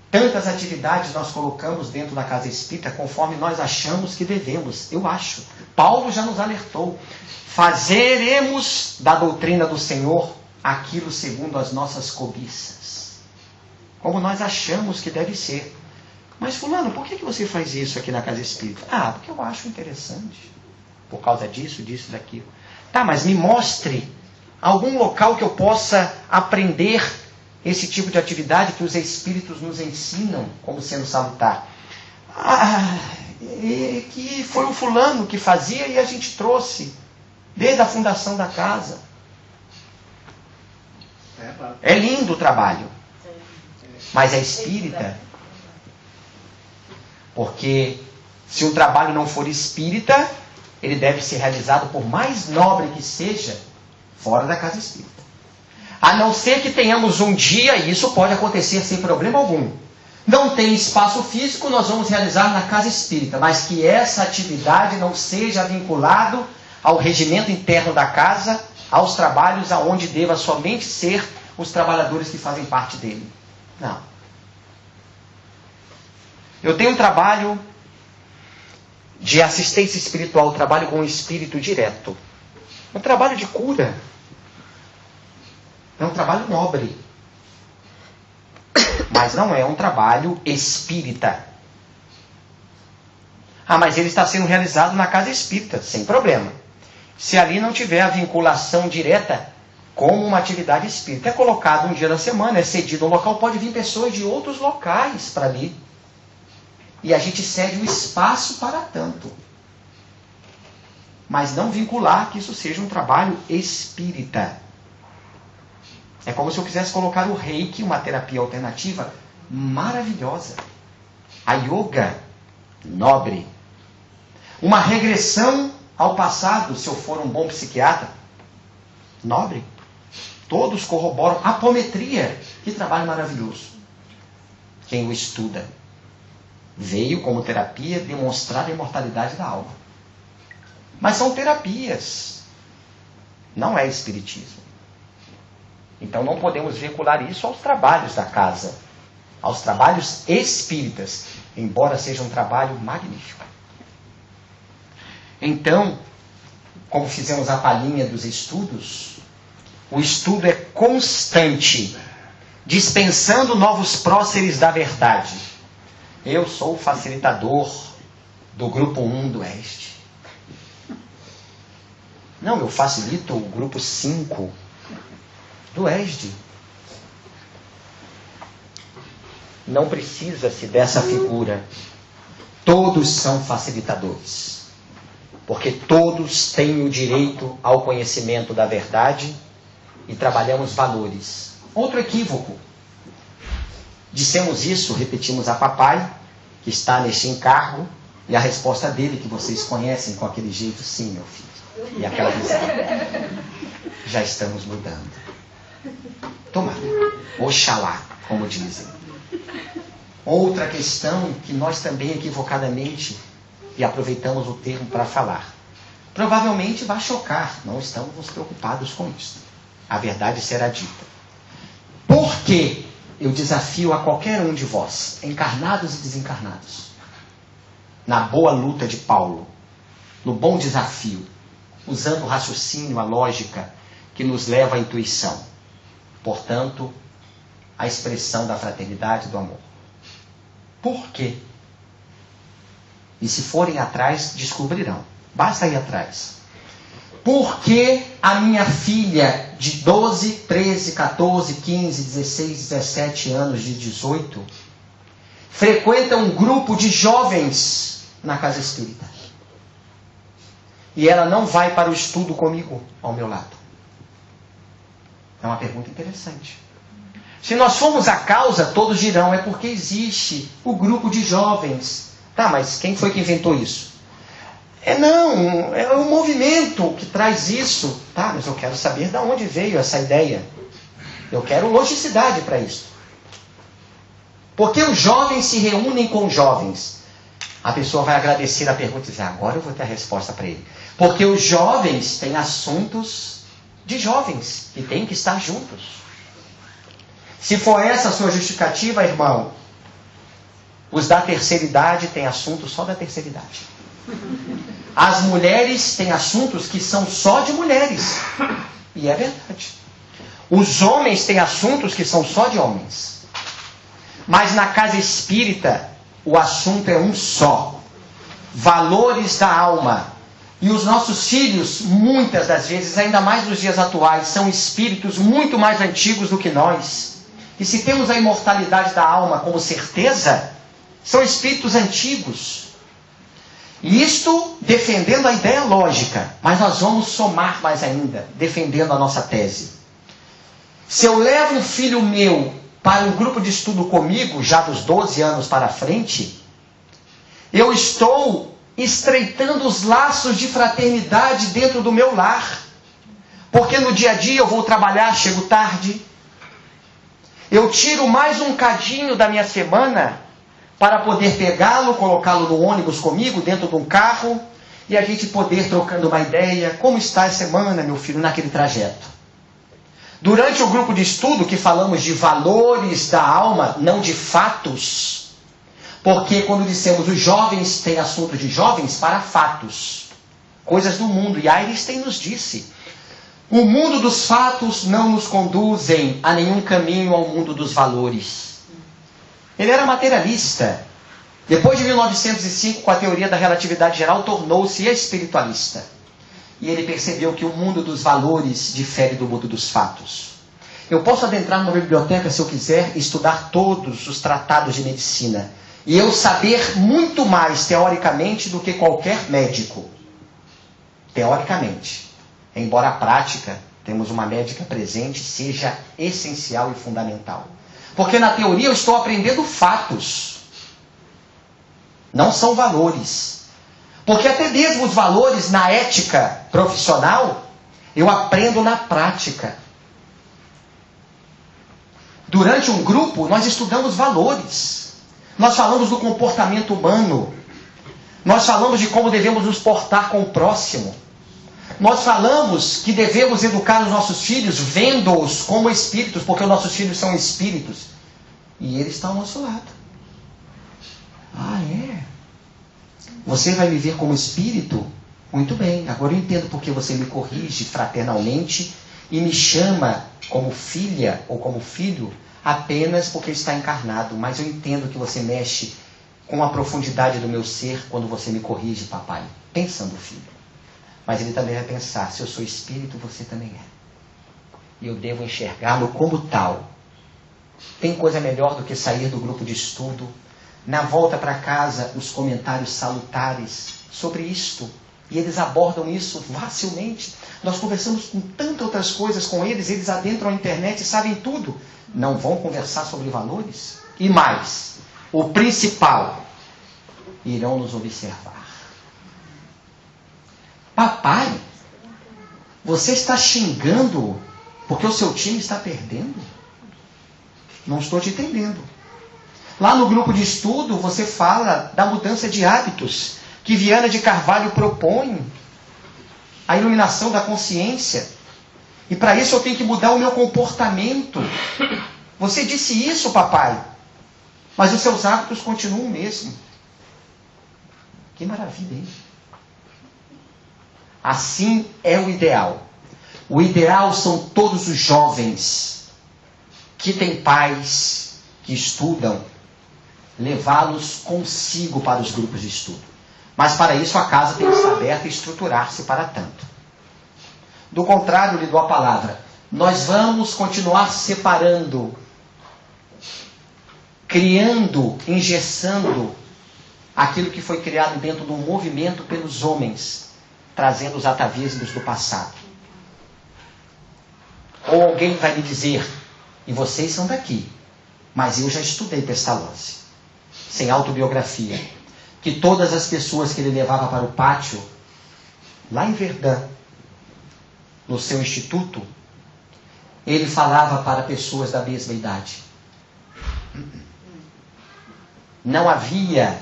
tantas atividades nós colocamos dentro da Casa Espírita conforme nós achamos que devemos. Eu acho. Paulo já nos alertou. Fazeremos da doutrina do Senhor aquilo segundo as nossas cobiças. Como nós achamos que deve ser. Mas fulano, por que você faz isso aqui na Casa Espírita? Porque eu acho interessante. Por causa disso, daquilo. Tá, mas me mostre algum local que eu possa aprender esse tipo de atividade que os Espíritos nos ensinam como sendo salutar. Que foi o fulano que fazia e a gente trouxe desde a fundação da casa. É lindo o trabalho. Mas é espírita. Porque se um trabalho não for espírita, ele deve ser realizado, por mais nobre que seja, fora da Casa Espírita. A não ser que tenhamos um dia, e isso pode acontecer sem problema algum. Não tem espaço físico, nós vamos realizar na Casa Espírita, mas que essa atividade não seja vinculado ao regimento interno da casa, aos trabalhos aonde deva somente ser os trabalhadores que fazem parte dele. Não. Eu tenho um trabalho de assistência espiritual, trabalho com o espírito direto. Um trabalho de cura. É um trabalho nobre. Mas não é um trabalho espírita. Mas ele está sendo realizado na Casa Espírita, sem problema. Se ali não tiver a vinculação direta como uma atividade espírita. É colocado um dia da semana, é cedido um local, pode vir pessoas de outros locais para ali. E a gente cede o espaço para tanto. Mas não vincular que isso seja um trabalho espírita. É como se eu quisesse colocar o Reiki, uma terapia alternativa maravilhosa. A yoga, nobre. Uma regressão ao passado, se eu for um bom psiquiatra, nobre. Todos corroboram. A apometria, que trabalho maravilhoso. Quem o estuda veio como terapia demonstrar a imortalidade da alma. Mas são terapias, não é espiritismo. Então não podemos vincular isso aos trabalhos da casa, aos trabalhos espíritas, embora seja um trabalho magnífico. Então, como fizemos a palhinha dos estudos, o estudo é constante, dispensando novos próceres da verdade. Eu sou o facilitador do grupo 1 do Oeste. Não, eu facilito o grupo 5 do ESD. Não precisa-se dessa figura. Todos são facilitadores. Porque todos têm o direito ao conhecimento da verdade e trabalhamos valores. Outro equívoco. Dissemos isso, repetimos a papai, que está neste encargo, e a resposta dele, que vocês conhecem com aquele jeito, sim, meu filho. E aquela visão. Já estamos mudando. Tomara. Oxalá, como dizem. Outra questão que nós também equivocadamente, e aproveitamos o termo para falar, provavelmente vai chocar, não estamos preocupados com isso. A verdade será dita. Por que eu desafio a qualquer um de vós, encarnados e desencarnados, na boa luta de Paulo, no bom desafio, usando o raciocínio, a lógica que nos leva à intuição, portanto, a expressão da fraternidade e do amor. Por quê? E se forem atrás, descobrirão. Basta ir atrás. Por que a minha filha de 12, 13, 14, 15, 16, 17 anos, de 18, frequenta um grupo de jovens na casa espírita? E ela não vai para o estudo comigo, ao meu lado? É uma pergunta interessante. Se nós formos a causa, todos dirão, é porque existe o grupo de jovens. Tá, mas quem foi que inventou isso? É o movimento que traz isso. Tá, mas eu quero saber de onde veio essa ideia. Eu quero logicidade para isso. Porque os jovens se reúnem com jovens. A pessoa vai agradecer a pergunta e dizer, agora eu vou ter a resposta para ele. Porque os jovens têm assuntos de jovens e têm que estar juntos. Se for essa a sua justificativa, irmão, os da terceira idade têm assuntos só da terceira idade. As mulheres têm assuntos que são só de mulheres. E é verdade. Os homens têm assuntos que são só de homens. Mas na casa espírita, o assunto é um só. Valores da alma. E os nossos filhos, muitas das vezes, ainda mais nos dias atuais, são espíritos muito mais antigos do que nós. E se temos a imortalidade da alma como certeza, são espíritos antigos. E isto defendendo a ideia lógica, mas nós vamos somar mais ainda, defendendo a nossa tese. Se eu levo um filho meu para um grupo de estudo comigo, já dos 12 anos para frente, eu estou estreitando os laços de fraternidade dentro do meu lar. Porque no dia a dia eu vou trabalhar, chego tarde. Eu tiro mais um cadinho da minha semana para poder pegá-lo, colocá-lo no ônibus comigo, dentro de um carro, e a gente poder trocando uma ideia. Como está a semana, meu filho, naquele trajeto? Durante o grupo de estudo que falamos de valores da alma, não de fatos, porque quando dissemos os jovens têm assunto de jovens para fatos, coisas do mundo, e Einstein nos disse, o mundo dos fatos não nos conduzem a nenhum caminho ao mundo dos valores. Ele era materialista. Depois de 1905, com a teoria da relatividade geral, tornou-se espiritualista. E ele percebeu que o mundo dos valores difere do mundo dos fatos. Eu posso adentrar numa biblioteca, se eu quiser, estudar todos os tratados de medicina. E eu saber muito mais, teoricamente, do que qualquer médico. Teoricamente. Embora a prática temos uma médica presente, seja essencial e fundamental. Porque na teoria eu estou aprendendo fatos, não são valores. Porque até mesmo os valores na ética profissional, eu aprendo na prática. Durante um grupo, nós estudamos valores. Nós falamos do comportamento humano. Nós falamos de como devemos nos portar com o próximo. Nós falamos que devemos educar os nossos filhos vendo-os como espíritos, porque os nossos filhos são espíritos. E ele está ao nosso lado. Ah, é? Você vai me ver como espírito? Muito bem, agora eu entendo porque você me corrige fraternalmente e me chama como filha ou como filho apenas porque está encarnado. Mas eu entendo que você mexe com a profundidade do meu ser quando você me corrige, papai. Pensando, filho. Mas ele também vai pensar, se eu sou espírito, você também é. E eu devo enxergá-lo como tal. Tem coisa melhor do que sair do grupo de estudo, na volta para casa, os comentários salutares sobre isto. E eles abordam isso facilmente. Nós conversamos com tantas outras coisas com eles, eles adentram a internet e sabem tudo. Não vão conversar sobre valores? E mais, o principal, irão nos observar. Papai, você está xingando porque o seu time está perdendo? Não estou te entendendo. Lá no grupo de estudo, você fala da mudança de hábitos que Viana de Carvalho propõe, a iluminação da consciência. E para isso eu tenho que mudar o meu comportamento. Você disse isso, papai, mas os seus hábitos continuam o mesmo. Que maravilha, hein? Assim é o ideal. O ideal são todos os jovens que têm pais, que estudam, levá-los consigo para os grupos de estudo. Mas para isso a casa tem que estar aberta e estruturar-se para tanto. Do contrário, lhe dou a palavra. Nós vamos continuar separando, criando, engessando aquilo que foi criado dentro do movimento pelos homens, trazendo os atavismos do passado. Ou alguém vai me dizer, e vocês são daqui, mas eu já estudei Pestalozzi, sem autobiografia, que todas as pessoas que ele levava para o pátio, lá em Verdun, no seu instituto, ele falava para pessoas da mesma idade. Não havia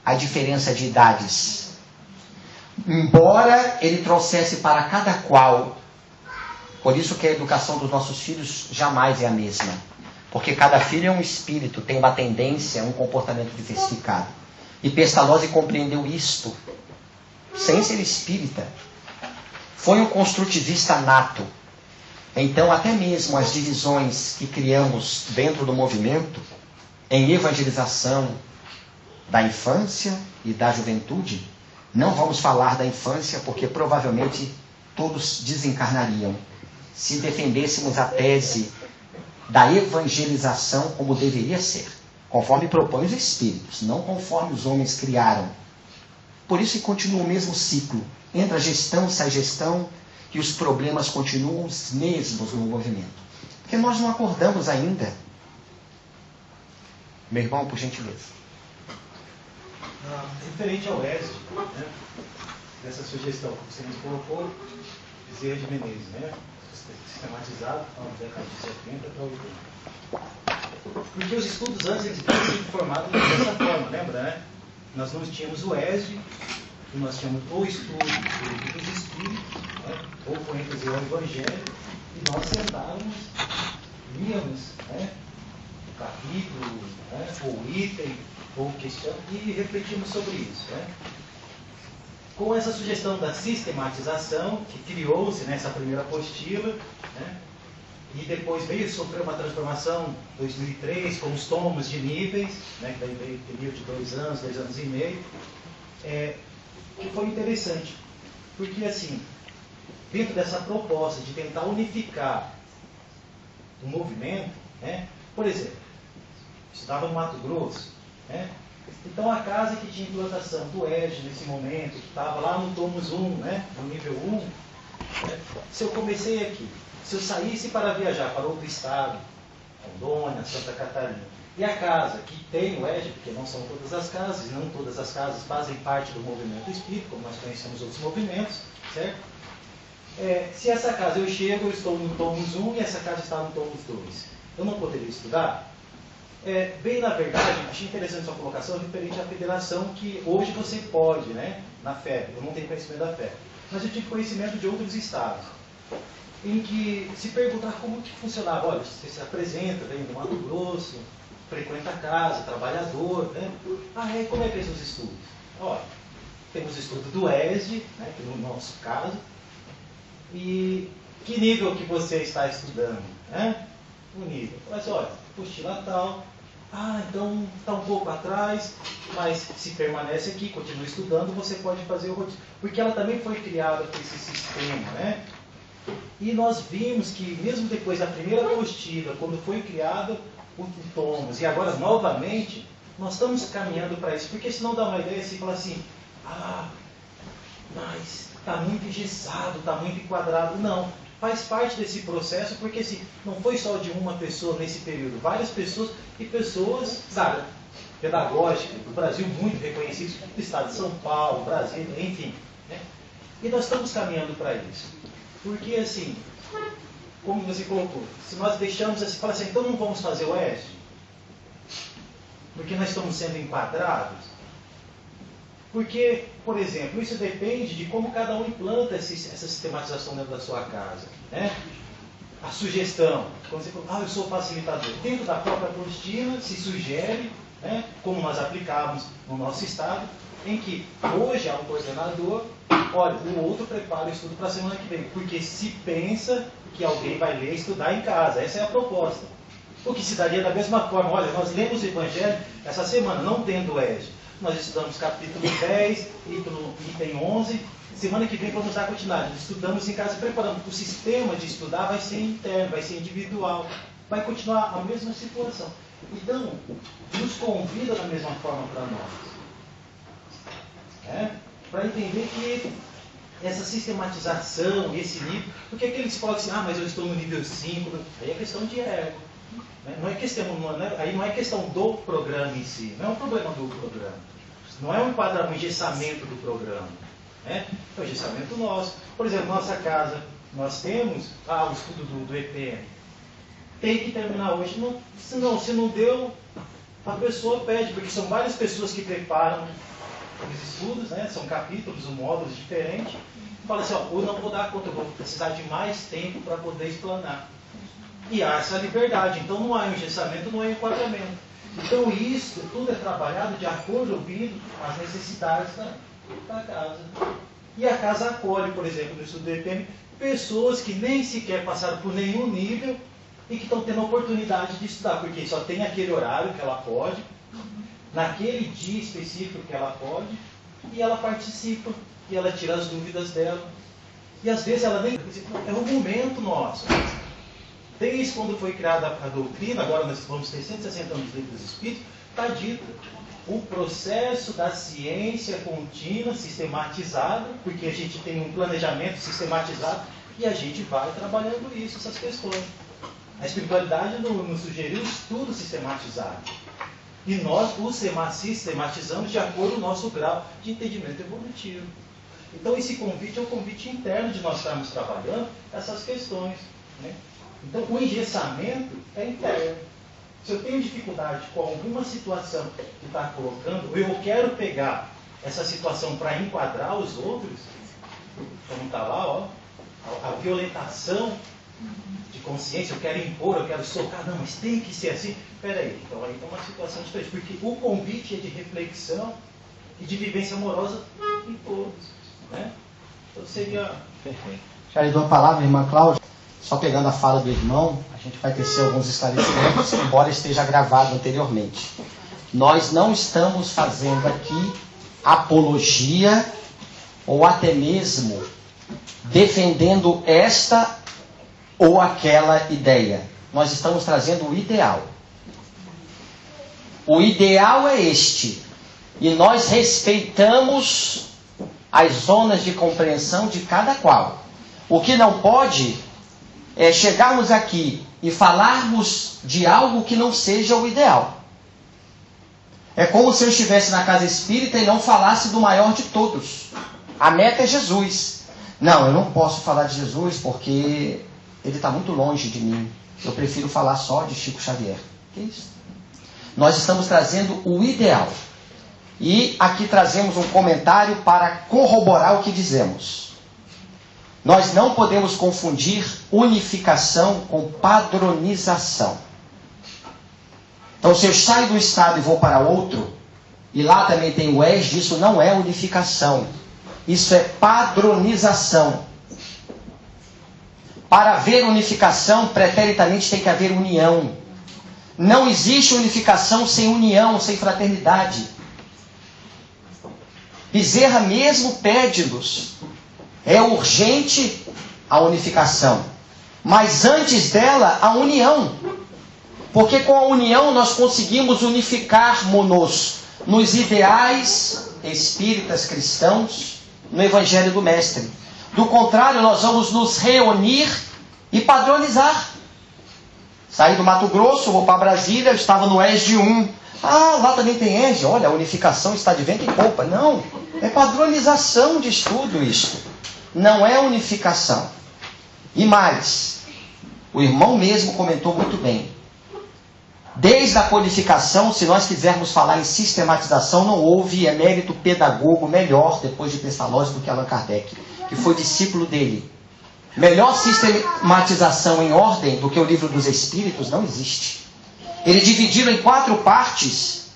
a diferença de idades. Embora ele trouxesse para cada qual, por isso que a educação dos nossos filhos jamais é a mesma. Porque cada filho é um espírito, tem uma tendência, um comportamento diversificado. E Pestalozzi compreendeu isto, sem ser espírita. Foi um construtivista nato. Então, até mesmo as divisões que criamos dentro do movimento, em evangelização da infância e da juventude, não vamos falar da infância, porque provavelmente todos desencarnariam se defendêssemos a tese da evangelização como deveria ser, conforme propõem os espíritos, não conforme os homens criaram. Por isso que continua o mesmo ciclo. Entra gestão, sai gestão, e os problemas continuam os mesmos no movimento. Porque nós não acordamos ainda. Meu irmão, por gentileza. Referente ao ESD, né, dessa sugestão que você nos colocou, Bezerra de Menezes, né, sistematizado, da década de 70 para 80. Porque os estudos antes eles tinham sido formados dessa forma, lembra, né? Nós não tínhamos o ESD, nós tínhamos o estudo dos espíritos, né, ou com ênfase ao Evangelho, e nós sentávamos, líamos, né, o capítulo, né, ou item, ou questão, e refletimos sobre isso. Né? Com essa sugestão da sistematização, que criou-se nessa primeira apostila, né, e depois veio sofrer uma transformação em 2003, com os tomos de níveis, né, que daí veio o período de 2 anos e meio, que foi interessante, porque assim, dentro dessa proposta de tentar unificar o movimento, né, por exemplo, estava no Mato Grosso, né, então a casa que tinha implantação do ESG nesse momento, que estava lá no Tomos 1, né, no nível 1, Né? Se eu comecei aqui, se eu saísse para viajar para outro estado, Rondônia, Santa Catarina, e a casa que tem o EJA, porque não são todas as casas, e não todas as casas fazem parte do movimento espírita, como nós conhecemos outros movimentos, certo? Se essa casa eu chego, eu estou no Tomos 1 e essa casa está no Tomos 2, eu não poderia estudar? Bem na verdade, achei interessante sua colocação referente à federação, que hoje você pode, né, na FEB, eu não tenho conhecimento da FEB, mas eu tive conhecimento de outros estados, em que se perguntar como que funcionava, olha, você se apresenta, vem do Mato Grosso, frequenta a casa, trabalhador, né? Como é que é seus estudos? Olha, temos estudo do ESD, né, que no nosso caso, e que nível que você está estudando, né? O nível. Mas olha, apostila tal, então está um pouco atrás, mas se permanece aqui, continua estudando, você pode fazer o roteiro. Porque ela também foi criada com esse sistema, né? E nós vimos que mesmo depois da primeira apostila, quando foi criada o Tomos, e agora novamente, nós estamos caminhando para isso, porque senão dá uma ideia assim, fala assim, mas está muito engessado, está muito enquadrado. Não, faz parte desse processo, porque assim, não foi só de uma pessoa nesse período, várias pessoas, e pessoas, sabe, pedagógicas do Brasil, muito reconhecidas, do estado de São Paulo, Brasil, enfim. Né? E nós estamos caminhando para isso. Porque assim, como você colocou, se nós deixamos assim, fala assim, então não vamos fazer o ESG? Porque nós estamos sendo enquadrados? Porque, por exemplo, isso depende de como cada um implanta essa sistematização dentro da sua casa. Né? A sugestão, quando você fala, eu sou facilitador, dentro da própria apostila se sugere, né, como nós aplicamos no nosso estado, em que hoje há um coordenador, olha, o outro prepara o estudo para a semana que vem, porque se pensa que alguém vai ler e estudar em casa, essa é a proposta. O que se daria da mesma forma, olha, nós lemos o Evangelho essa semana, não tendo o ESG, nós estudamos capítulo 10, item 11, semana que vem vamos dar continuidade, estudamos em casa, preparando, o sistema de estudar vai ser interno, vai ser individual, vai continuar a mesma situação. Então, nos convida da mesma forma para nós. Para entender que essa sistematização, esse nível, porque aqueles que falam assim, mas eu estou no nível 5, aí é questão de ego. Não é questão, aí não é questão do programa em si, não é um problema do programa. Não é um enquadramento, um engessamento do programa. É o engessamento nosso. Por exemplo, nossa casa, nós temos o estudo do EPM. Tem que terminar hoje. Se não deu, a pessoa pede, porque são várias pessoas que preparam os estudos, né? São capítulos ou módulos diferentes. Fala assim, eu não vou dar conta, eu vou precisar de mais tempo para poder explanar. E há essa liberdade. Então não há engessamento, não há enquadramento. Então isso tudo é trabalhado de acordo com as necessidades da casa. E a casa acolhe, por exemplo, no estudo do EPM, pessoas que nem sequer passaram por nenhum nível e que estão tendo a oportunidade de estudar, porque só tem aquele horário que ela pode, naquele dia específico que ela pode, e ela participa, e ela tira as dúvidas dela. E às vezes ela nem... É um momento nosso. Desde quando foi criada a doutrina, agora nós vamos ter 160 anos de livros espíritos, está dito o processo da ciência contínua, sistematizada, porque a gente tem um planejamento sistematizado e a gente vai trabalhando isso, essas questões. A espiritualidade nos sugeriu estudo sistematizado. E nós o sistematizamos de acordo com o nosso grau de entendimento evolutivo. Então esse convite é um convite interno de nós estarmos trabalhando essas questões. Né? Então o engessamento é interno. Se eu tenho dificuldade com alguma situação que está colocando, ou eu quero pegar essa situação para enquadrar os outros, como está lá, a violentação de consciência, eu quero impor, eu quero socar, não, mas tem que ser assim. Espera aí, então aí está uma situação diferente, porque o convite é de reflexão e de vivência amorosa em todos. Né? Então seria... Perfeito. Já lhe dou a palavra, irmã Cláudia. Só pegando a fala do irmão, a gente vai tecer alguns esclarecimentos, embora esteja gravado anteriormente. Nós não estamos fazendo aqui apologia ou até mesmo defendendo esta ou aquela ideia. Nós estamos trazendo o ideal. O ideal é este. E nós respeitamos as zonas de compreensão de cada qual. O que não pode é chegarmos aqui e falarmos de algo que não seja o ideal. É como se eu estivesse na casa espírita e não falasse do maior de todos. A meta é Jesus. Não, eu não posso falar de Jesus porque ele está muito longe de mim. Eu prefiro falar só de Chico Xavier. Que isso? Nós estamos trazendo o ideal. E aqui trazemos um comentário para corroborar o que dizemos. Nós não podemos confundir unificação com padronização. Então, se eu saio do estado e vou para outro, e lá também tem o ESD, isso não é unificação. Isso é padronização. Para haver unificação, preteritamente tem que haver união. Não existe unificação sem união, sem fraternidade. Bezerra mesmo pede-nos. É urgente a unificação. Mas antes dela, a união. Porque com a união nós conseguimos unificar-nos nos ideais espíritas cristãos, no Evangelho do Mestre. Do contrário, nós vamos nos reunir e padronizar. Saí do Mato Grosso, vou para Brasília, eu estava no ESD 1. Ah, lá também tem ESD. Olha, a unificação está de vento em popa. Não, é padronização de estudo isso. Não é unificação. E mais, o irmão mesmo comentou muito bem. Desde a codificação, se nós quisermos falar em sistematização, não houve emérito pedagogo melhor depois de Pestalozzi do que Allan Kardec, que foi discípulo dele. Melhor sistematização em ordem do que o Livro dos Espíritos não existe. Ele dividiu em 4 partes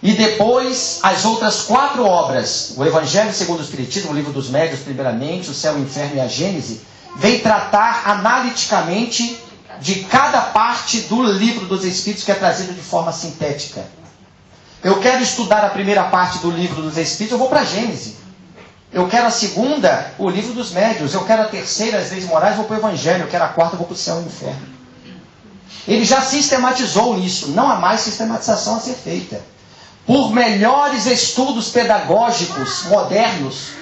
e depois as outras 4 obras, o Evangelho segundo o Espiritismo, o Livro dos Médiuns primeiramente, o Céu, o Inferno e a Gênese, vem tratar analiticamente de cada parte do Livro dos Espíritos, que é trazido de forma sintética. Eu quero estudar a primeira parte do Livro dos Espíritos, eu vou para a Gênese. Eu quero a segunda, o Livro dos Médiuns. Eu quero a terceira, as leis morais, vou para o Evangelho. Eu quero a quarta, vou para o Céu e o Inferno. Ele já sistematizou nisso. Não há mais sistematização a ser feita. Por melhores estudos pedagógicos modernos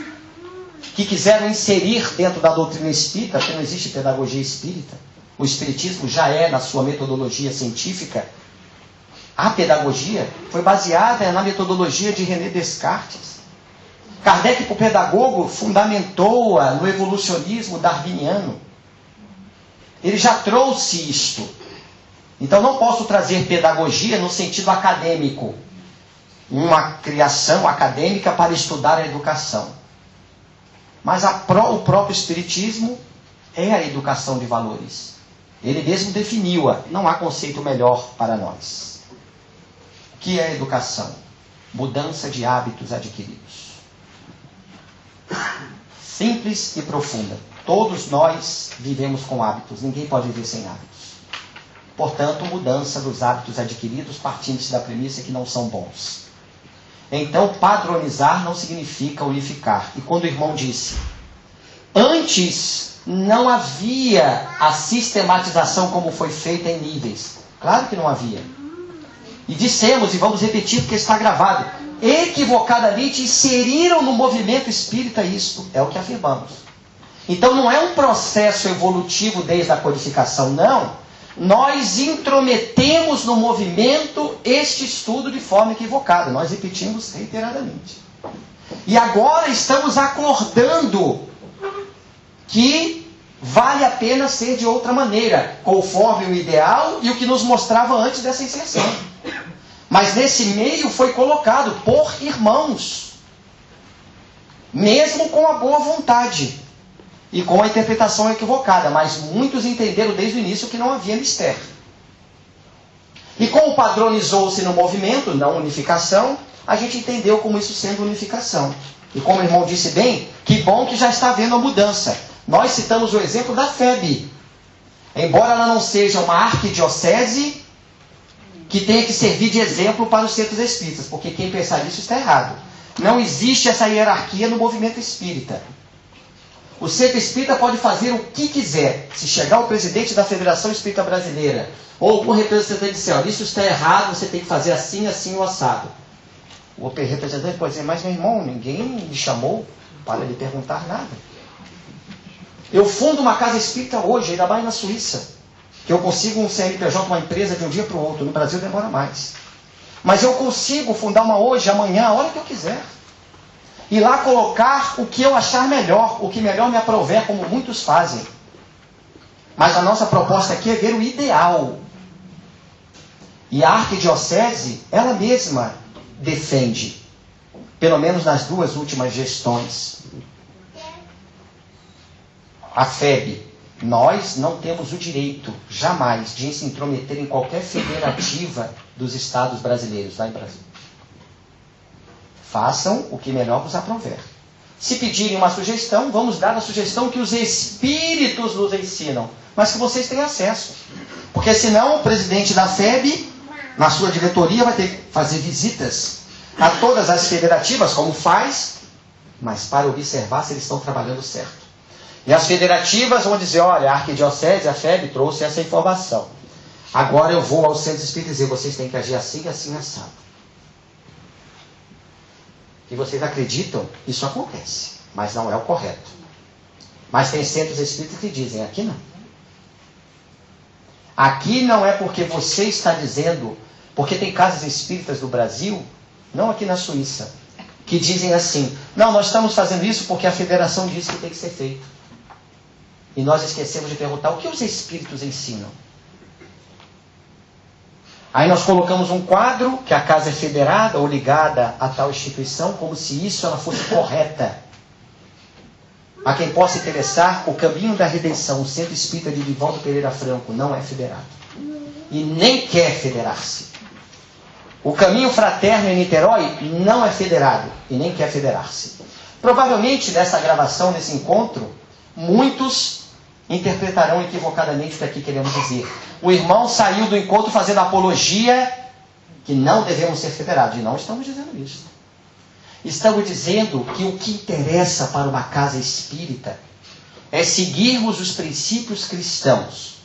que quiseram inserir dentro da doutrina espírita, porque não existe pedagogia espírita. O espiritismo já é, na sua metodologia científica, a pedagogia foi baseada na metodologia de René Descartes. Kardec, por pedagogo, fundamentou-a no evolucionismo darwiniano. Ele já trouxe isto. Então não posso trazer pedagogia no sentido acadêmico. Uma criação acadêmica para estudar a educação. Mas o próprio espiritismo é a educação de valores. Ele mesmo definiu-a. Não há conceito melhor para nós. O que é educação? Mudança de hábitos adquiridos. Simples e profunda. Todos nós vivemos com hábitos. Ninguém pode viver sem hábitos. Portanto, mudança dos hábitos adquiridos, partindo-se da premissa que não são bons. Então, padronizar não significa unificar. E quando o irmão disse, antes não havia a sistematização como foi feita em níveis. Claro que não havia. E dissemos, e vamos repetir porque está gravado, equivocadamente inseriram no movimento espírita isto. É o que afirmamos. Então não é um processo evolutivo desde a codificação, não. Nós intrometemos no movimento este estudo de forma equivocada. Nós repetimos reiteradamente. E agora estamos acordando que vale a pena ser de outra maneira, conforme o ideal e o que nos mostrava antes dessa inserção. Mas nesse meio foi colocado por irmãos, mesmo com a boa vontade e com a interpretação equivocada, mas muitos entenderam desde o início que não havia mistério. E como padronizou-se no movimento, na unificação, a gente entendeu como isso sendo unificação. E como o irmão disse bem, que bom que já está havendo a mudança. Nós citamos o exemplo da FEB. Embora ela não seja uma arquidiocese que tenha que servir de exemplo para os centros espíritas, porque quem pensar nisso está errado. Não existe essa hierarquia no movimento espírita. O centro espírita pode fazer o que quiser. Se chegar o presidente da Federação Espírita Brasileira, ou algum representante disser, olha, isso está errado, você tem que fazer assim, assim, o assado. O representante pode dizer, mas meu irmão, ninguém me chamou para lhe perguntar nada. Eu fundo uma casa espírita hoje, ainda mais na Suíça, que eu consigo um CNPJ, uma empresa de um dia para o outro. No Brasil demora mais. Mas eu consigo fundar uma hoje, amanhã, a hora que eu quiser. E lá colocar o que eu achar melhor, o que melhor me aprover, como muitos fazem. Mas a nossa proposta aqui é ver o ideal. E a arquidiocese, ela mesma defende, pelo menos nas 2 últimas gestões. A FEB, nós não temos o direito, jamais, de se intrometer em qualquer federativa dos estados brasileiros, lá em Brasília. Façam o que melhor vos aprover. Se pedirem uma sugestão, vamos dar a sugestão que os espíritos nos ensinam, mas que vocês tenham acesso. Porque senão o presidente da FEB, na sua diretoria, vai ter que fazer visitas a todas as federativas, como faz, mas para observar se eles estão trabalhando certo. E as federativas vão dizer, olha, a arquidiocese, a FEB trouxe essa informação. Agora eu vou ao centro espírita dizer, vocês têm que agir assim, assim, assado. E vocês acreditam? Isso acontece, mas não é o correto. Mas tem centros espíritas que dizem, aqui não. Aqui não é porque você está dizendo, porque tem casas espíritas do Brasil, não aqui na Suíça, que dizem assim, não, nós estamos fazendo isso porque a federação disse que tem que ser feito. E nós esquecemos de perguntar o que os espíritos ensinam. Aí nós colocamos um quadro que a casa é federada ou ligada a tal instituição, como se isso ela fosse correta. A quem possa interessar, o Caminho da Redenção, o Centro Espírita de Divaldo Pereira Franco, não é federado. E nem quer federar-se. O Caminho Fraterno em Niterói não é federado e nem quer federar-se. Provavelmente nessa gravação, nesse encontro, muitos interpretarão equivocadamente o que aqui queremos dizer. O irmão saiu do encontro fazendo apologia que não devemos ser federados. E não estamos dizendo isso. Estamos dizendo que o que interessa para uma casa espírita é seguirmos os princípios cristãos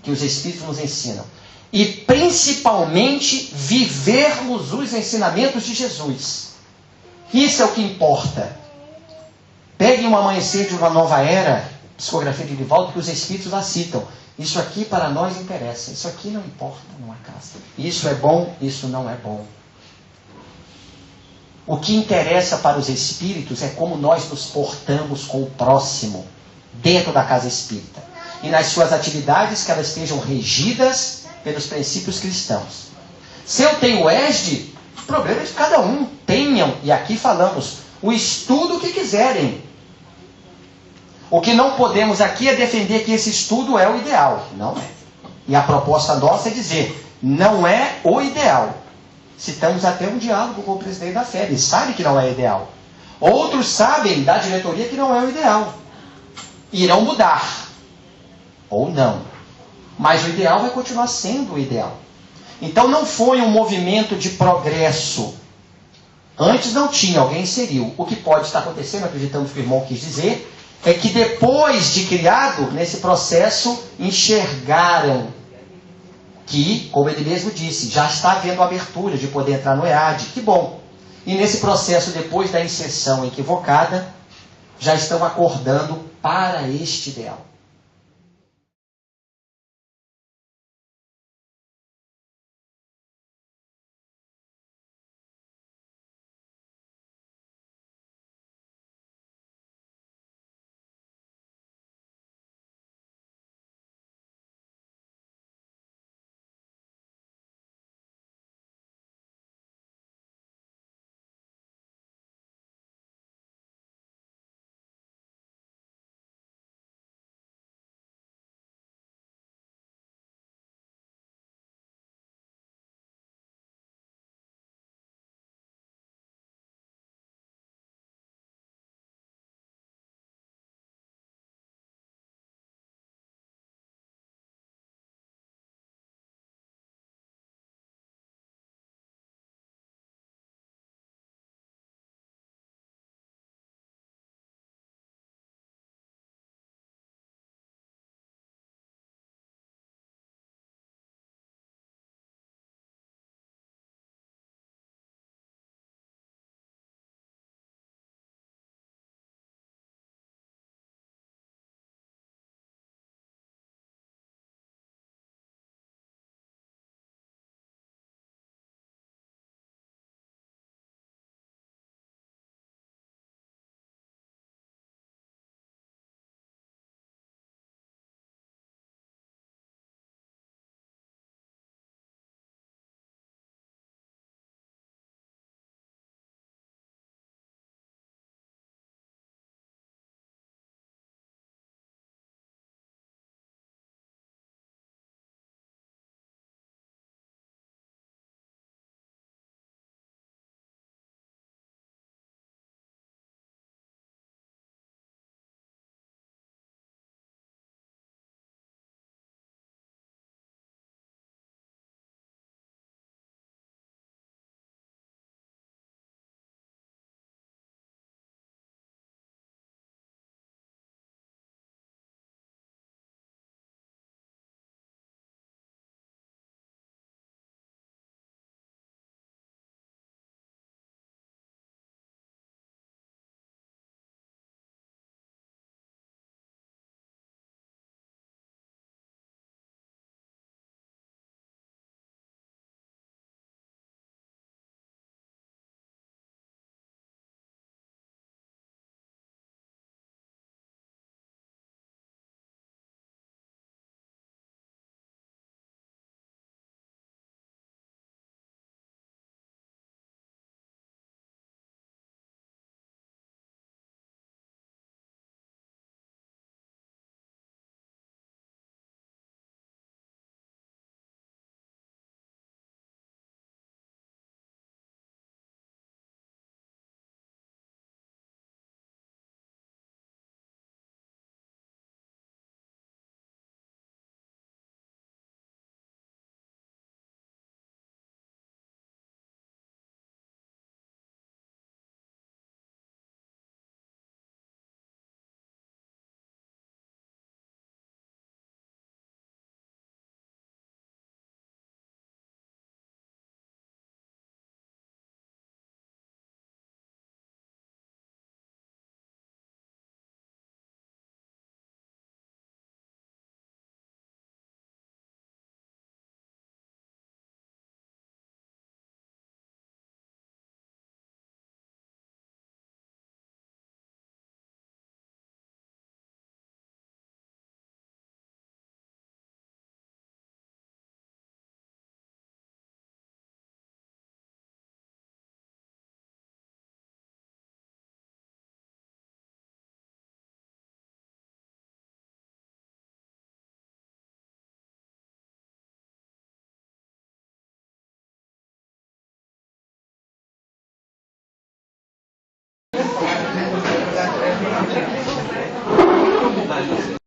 que os espíritos nos ensinam. E principalmente vivermos os ensinamentos de Jesus. Isso é o que importa. Peguem um Amanhecer de uma Nova Era, psicografia de Divaldo, que os espíritos lá citam. Isso aqui para nós interessa. Isso aqui não importa numa casa. Isso é bom, isso não é bom. O que interessa para os espíritos é como nós nos portamos com o próximo dentro da casa espírita. E nas suas atividades que elas estejam regidas pelos princípios cristãos. Se eu tenho ESD, os problemas de cada um. Tenham, e aqui falamos, o estudo que quiserem. O que não podemos aqui é defender que esse estudo é o ideal. Não é. E a proposta nossa é dizer, não é o ideal. Citamos até um diálogo com o presidente da FEB. Ele sabe que não é ideal. Outros sabem da diretoria que não é o ideal. Irão mudar. Ou não. Mas o ideal vai continuar sendo o ideal. Então não foi um movimento de progresso. Antes não tinha, alguém inseriu. O que pode estar acontecendo, acreditamos que o irmão quis dizer, é que depois de criado, nesse processo, enxergaram que, como ele mesmo disse, já está havendo abertura de poder entrar no EAD. Que bom. E nesse processo, depois da inserção equivocada, já estão acordando para este ideal.